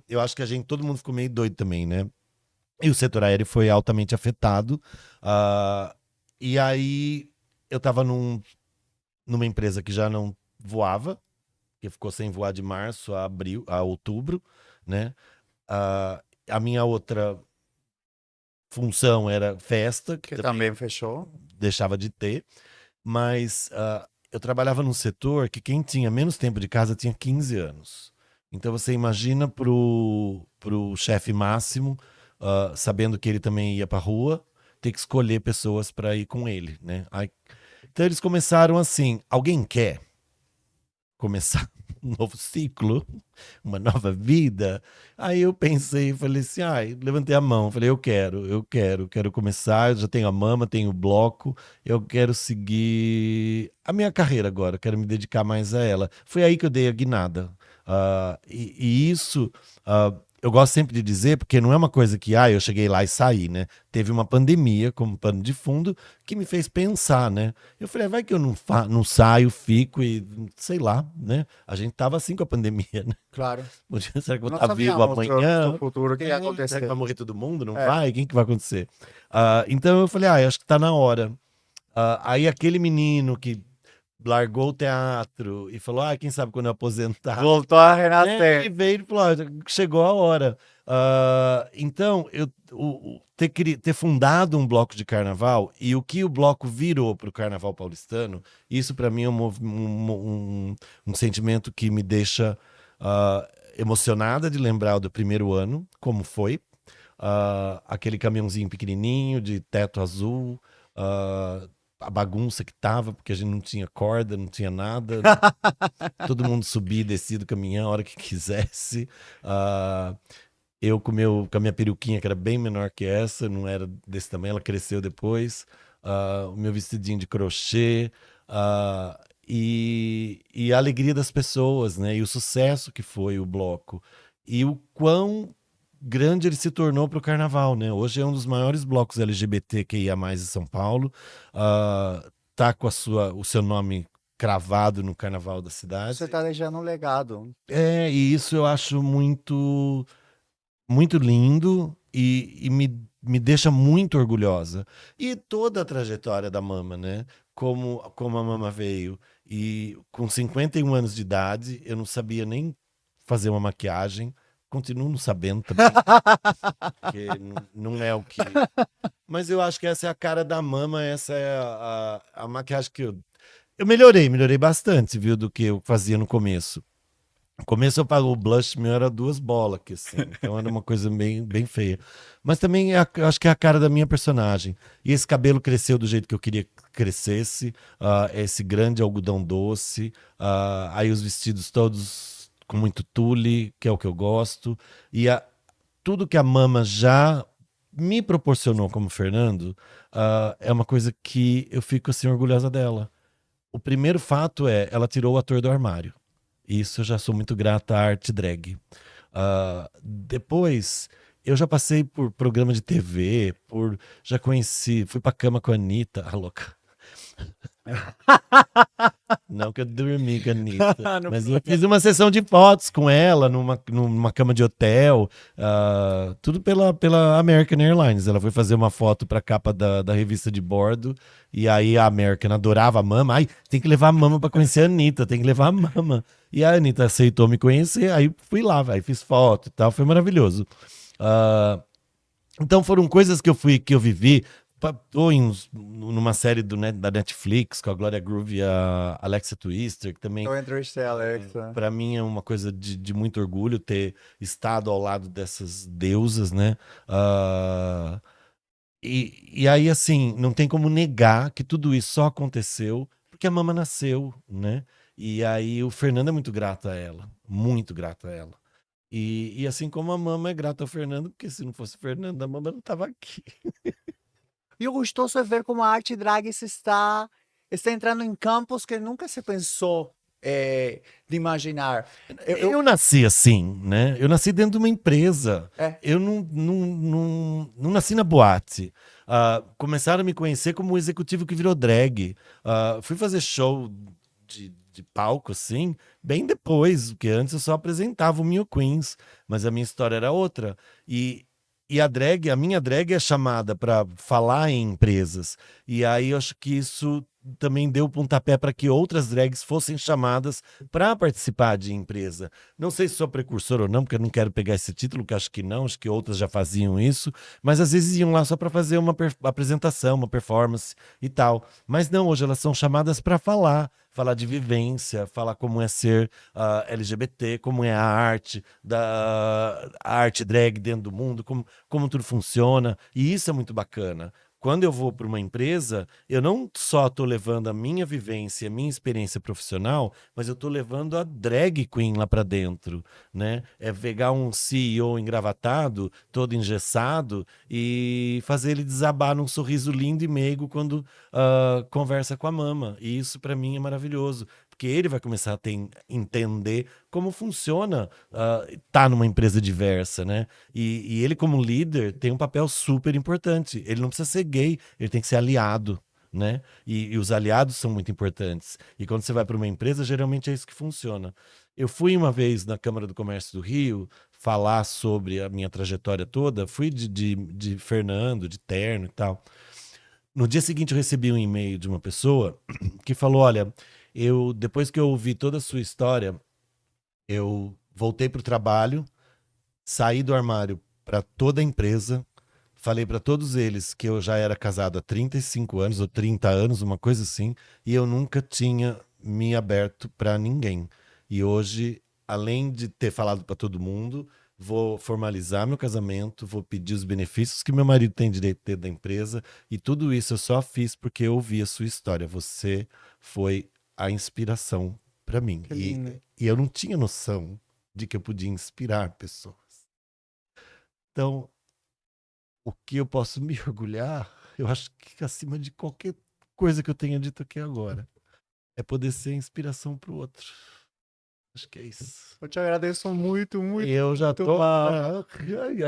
eu acho que todo mundo ficou meio doido também, né? E o setor aéreo foi altamente afetado. E aí eu estava numa empresa que já não voava, que ficou sem voar de março a outubro, né? A minha outra função era festa, que Que também também fechou. deixava de ter, mas eu trabalhava num setor que quem tinha menos tempo de casa tinha 15 anos. Então você imagina pro chefe máximo, sabendo que ele também ia pra rua, ter que escolher pessoas para ir com ele, né? Então eles começaram assim: alguém quer começar um novo ciclo, uma nova vida? Aí eu pensei, falei assim, levantei a mão, falei, eu quero começar, eu já tenho a Mama, tenho o bloco, eu quero seguir a minha carreira agora, quero me dedicar mais a ela. Foi aí que eu dei a guinada. E isso, eu gosto sempre de dizer, porque não é uma coisa que, eu cheguei lá e saí, né? Teve uma pandemia como pano de fundo que me fez pensar, né? Eu falei, vai que eu não saio, fico e sei lá, né? A gente tava assim com a pandemia, né? Claro. Será que eu vou Não estar vivo sabíamos do amanhã? futuro o que ia Será que acontecer. vai morrer todo mundo? Não É. vai? Quem que vai acontecer? Então eu falei, acho que tá na hora. Aí aquele menino que largou o teatro e falou, quem sabe quando eu aposentar. Voltou a Né? renascer. E veio e falou, chegou a hora. Então, ter fundado um bloco de carnaval e o que o bloco virou para o carnaval paulistano, isso para mim é um sentimento que me deixa emocionada de lembrar do primeiro ano, como foi. Aquele caminhãozinho pequenininho de teto azul, a bagunça que tava, porque a gente não tinha corda, não tinha nada. Todo mundo subia e descia do caminhão a hora que quisesse. Eu com a minha peruquinha, que era bem menor que essa, não era desse tamanho, ela cresceu depois. O meu vestidinho de crochê. E a alegria das pessoas, né? E o sucesso que foi o bloco. E o quão grande ele se tornou para o carnaval, né? Hoje é um dos maiores blocos LGBTQIA+ em São Paulo. Tá com o seu nome cravado no carnaval da cidade. Você está deixando um legado. E isso eu acho muito, muito lindo e me deixa muito orgulhosa. E toda a trajetória da Mama, né? Como a Mama veio. E com 51 anos de idade, eu não sabia nem fazer uma maquiagem. Continuo não sabendo também, porque não é o que... Mas eu acho que essa é a cara da Mama, essa é a maquiagem que eu melhorei bastante, viu, do que eu fazia no começo. No começo eu pago o blush meu era 2 bolas, que assim, então era uma coisa bem, bem feia. Mas também eu acho que é a cara da minha personagem. E esse cabelo cresceu do jeito que eu queria que crescesse, esse grande algodão doce, aí os vestidos todos com muito tule, que é o que eu gosto. E tudo que a Mama já me proporcionou como Fernando, é uma coisa que eu fico assim orgulhosa dela. O primeiro fato é, ela tirou o ator do armário. Isso eu já sou muito grata à arte drag. Depois, eu já passei por programa de TV, já conheci, fui pra cama com a Anitta, a louca. Não que eu dormi com a Anitta, mas eu fiz uma sessão de fotos com ela numa cama de hotel, tudo pela American Airlines. Ela foi fazer uma foto pra capa da revista de bordo, e aí a American adorava a Mama. Ai, tem que levar a Mama pra conhecer a Anitta, tem que levar a Mama. E a Anitta aceitou me conhecer, aí fui lá, aí fiz foto e tal, foi maravilhoso. Então foram coisas que eu vivi. Tô numa série da Netflix com a Gloria Groove e a Alexa Twister, que também, Eu entrevistei a Alexa. para mim, é uma coisa de muito orgulho ter estado ao lado dessas deusas, né? E aí, assim, não tem como negar que tudo isso só aconteceu porque a Mama nasceu, né? E aí o Fernando é muito grato a ela, muito grato a ela. E assim como a Mama é grata ao Fernando, porque se não fosse o Fernando, a Mama não estava aqui. E o gostoso é ver como a arte drag está entrando em campos que nunca se pensou de imaginar. Eu nasci assim, né? Eu nasci dentro de uma empresa. É. Eu não nasci na boate. Começaram a me conhecer como o executivo que virou drag. Fui fazer show de palco, assim, bem depois, porque antes eu só apresentava o Mio Queens, mas a minha história era outra. E a minha drag é chamada para falar em empresas. E aí eu acho que isso também deu pontapé para que outras drags fossem chamadas para participar de empresa. Não sei se sou precursor ou não, porque eu não quero pegar esse título, que acho que não, acho que outras já faziam isso, mas às vezes iam lá só para fazer uma apresentação, uma performance e tal. Mas não, hoje elas são chamadas para falar de vivência, falar como é ser LGBT, como é a arte drag dentro do mundo, como tudo funciona, e isso é muito bacana. Quando eu vou para uma empresa, eu não só estou levando a minha vivência, a minha experiência profissional, mas eu estou levando a drag queen lá para dentro, né? É pegar um CEO engravatado, todo engessado, e fazer ele desabar num sorriso lindo e meigo quando conversa com a Mama. E isso para mim é maravilhoso, porque ele vai começar a entender como funciona tá numa empresa diversa, né? E ele, como líder, tem um papel super importante. Ele não precisa ser gay, ele tem que ser aliado, né? E os aliados são muito importantes. E quando você vai para uma empresa, geralmente é isso que funciona. Eu fui uma vez na Câmara do Comércio do Rio falar sobre a minha trajetória toda, fui de Fernando, de terno e tal. No dia seguinte eu recebi um e-mail de uma pessoa que falou: olha, depois que eu ouvi toda a sua história, eu voltei para o trabalho, saí do armário para toda a empresa, falei para todos eles que eu já era casado há 35 anos ou 30 anos, uma coisa assim, e eu nunca tinha me aberto para ninguém. E hoje, além de ter falado para todo mundo, vou formalizar meu casamento, vou pedir os benefícios que meu marido tem direito de ter da empresa, e tudo isso eu só fiz porque eu ouvi a sua história. Você foi a inspiração para mim. Que lindo. E eu não tinha noção de que eu podia inspirar pessoas. Então, o que eu posso me orgulhar, eu acho que acima de qualquer coisa que eu tenha dito aqui agora, é poder ser inspiração para o outro. Acho que é isso. Eu te agradeço muito, muito. Eu já muito, tô Mama.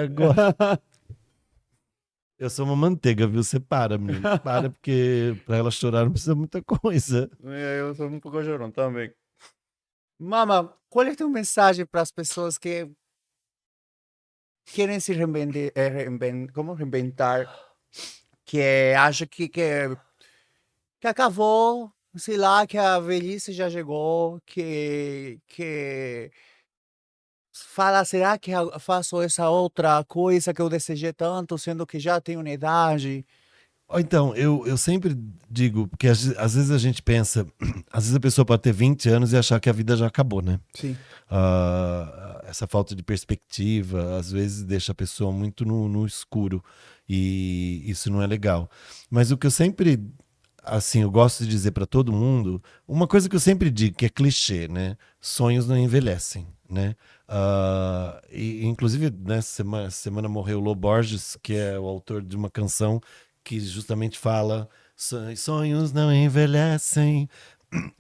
agora. Eu sou uma manteiga, viu? Você para, menino. Para, porque pra ela chorar não precisa muita coisa. Eu sou um pouco chorão também. Mama, qual é a tua mensagem para as pessoas que querem se reinventar, que acham que acabou, sei lá, que a velhice já chegou, que fala, será que eu faço essa outra coisa que eu desejei tanto, sendo que já tenho uma idade? Ó, então, eu sempre digo, porque às vezes a gente pensa, às vezes a pessoa pode ter 20 anos e achar que a vida já acabou, né? Sim. Essa falta de perspectiva às vezes deixa a pessoa muito no escuro e isso não é legal. Mas o que eu sempre, assim, eu gosto de dizer para todo mundo, uma coisa que eu sempre digo, que é clichê, né? Sonhos não envelhecem, né? Inclusive, nessa semana morreu o Lô Borges, que é o autor de uma canção que justamente fala sonhos não envelhecem.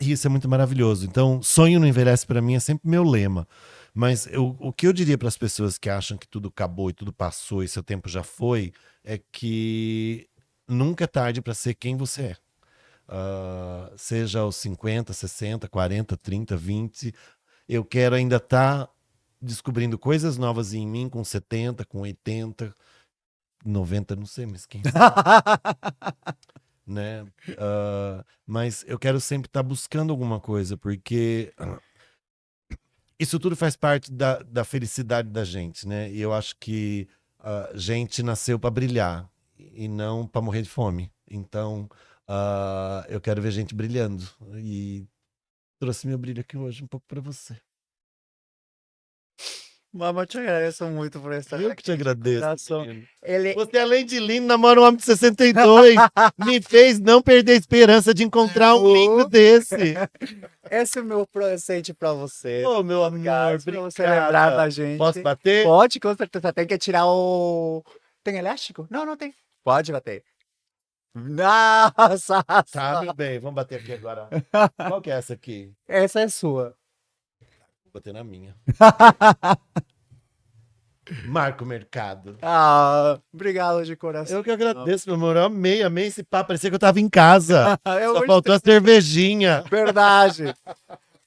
E isso é muito maravilhoso. Então, sonho não envelhece para mim é sempre meu lema. Mas o que eu diria para as pessoas que acham que tudo acabou e tudo passou e seu tempo já foi, é que nunca é tarde para ser quem você é. Seja aos 50, 60, 40, 30, 20. Eu quero ainda estar descobrindo coisas novas em mim com 70, com 80, 90, não sei, mas quem sabe, né? Mas eu quero sempre estar buscando alguma coisa, porque isso tudo faz parte da felicidade da gente, né? E eu acho que a gente nasceu para brilhar e não para morrer de fome. Então, eu quero ver gente brilhando. E trouxe meu brilho aqui hoje um pouco para você. Mama, eu te agradeço muito por estar Eu que te aqui de agradeço, coração. menino. Ele... Você, além de lindo, namora um homem de 62. Me fez não perder a esperança de encontrar um lindo desse. Esse é o meu presente para você. Ô, meu amor, Para você lembrar obrigada. da gente. Posso bater? Pode, com certeza. Tem que tirar o... Tem elástico? Não, não tem. Pode bater. Nossa! Tá, meu bem, vamos bater aqui agora. Qual que é essa aqui? Essa é sua. Vou bater na minha. Marco Mercado. Obrigado de coração. Eu que agradeço, meu amor. Eu amei esse papo. Parecia que eu tava em casa. Eu Só gostei. faltou a cervejinha. Verdade.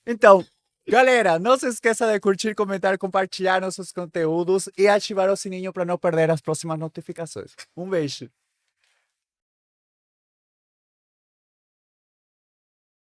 Então, galera, não se esqueça de curtir, comentar, compartilhar nossos conteúdos e ativar o sininho para não perder as próximas notificações. Um beijo.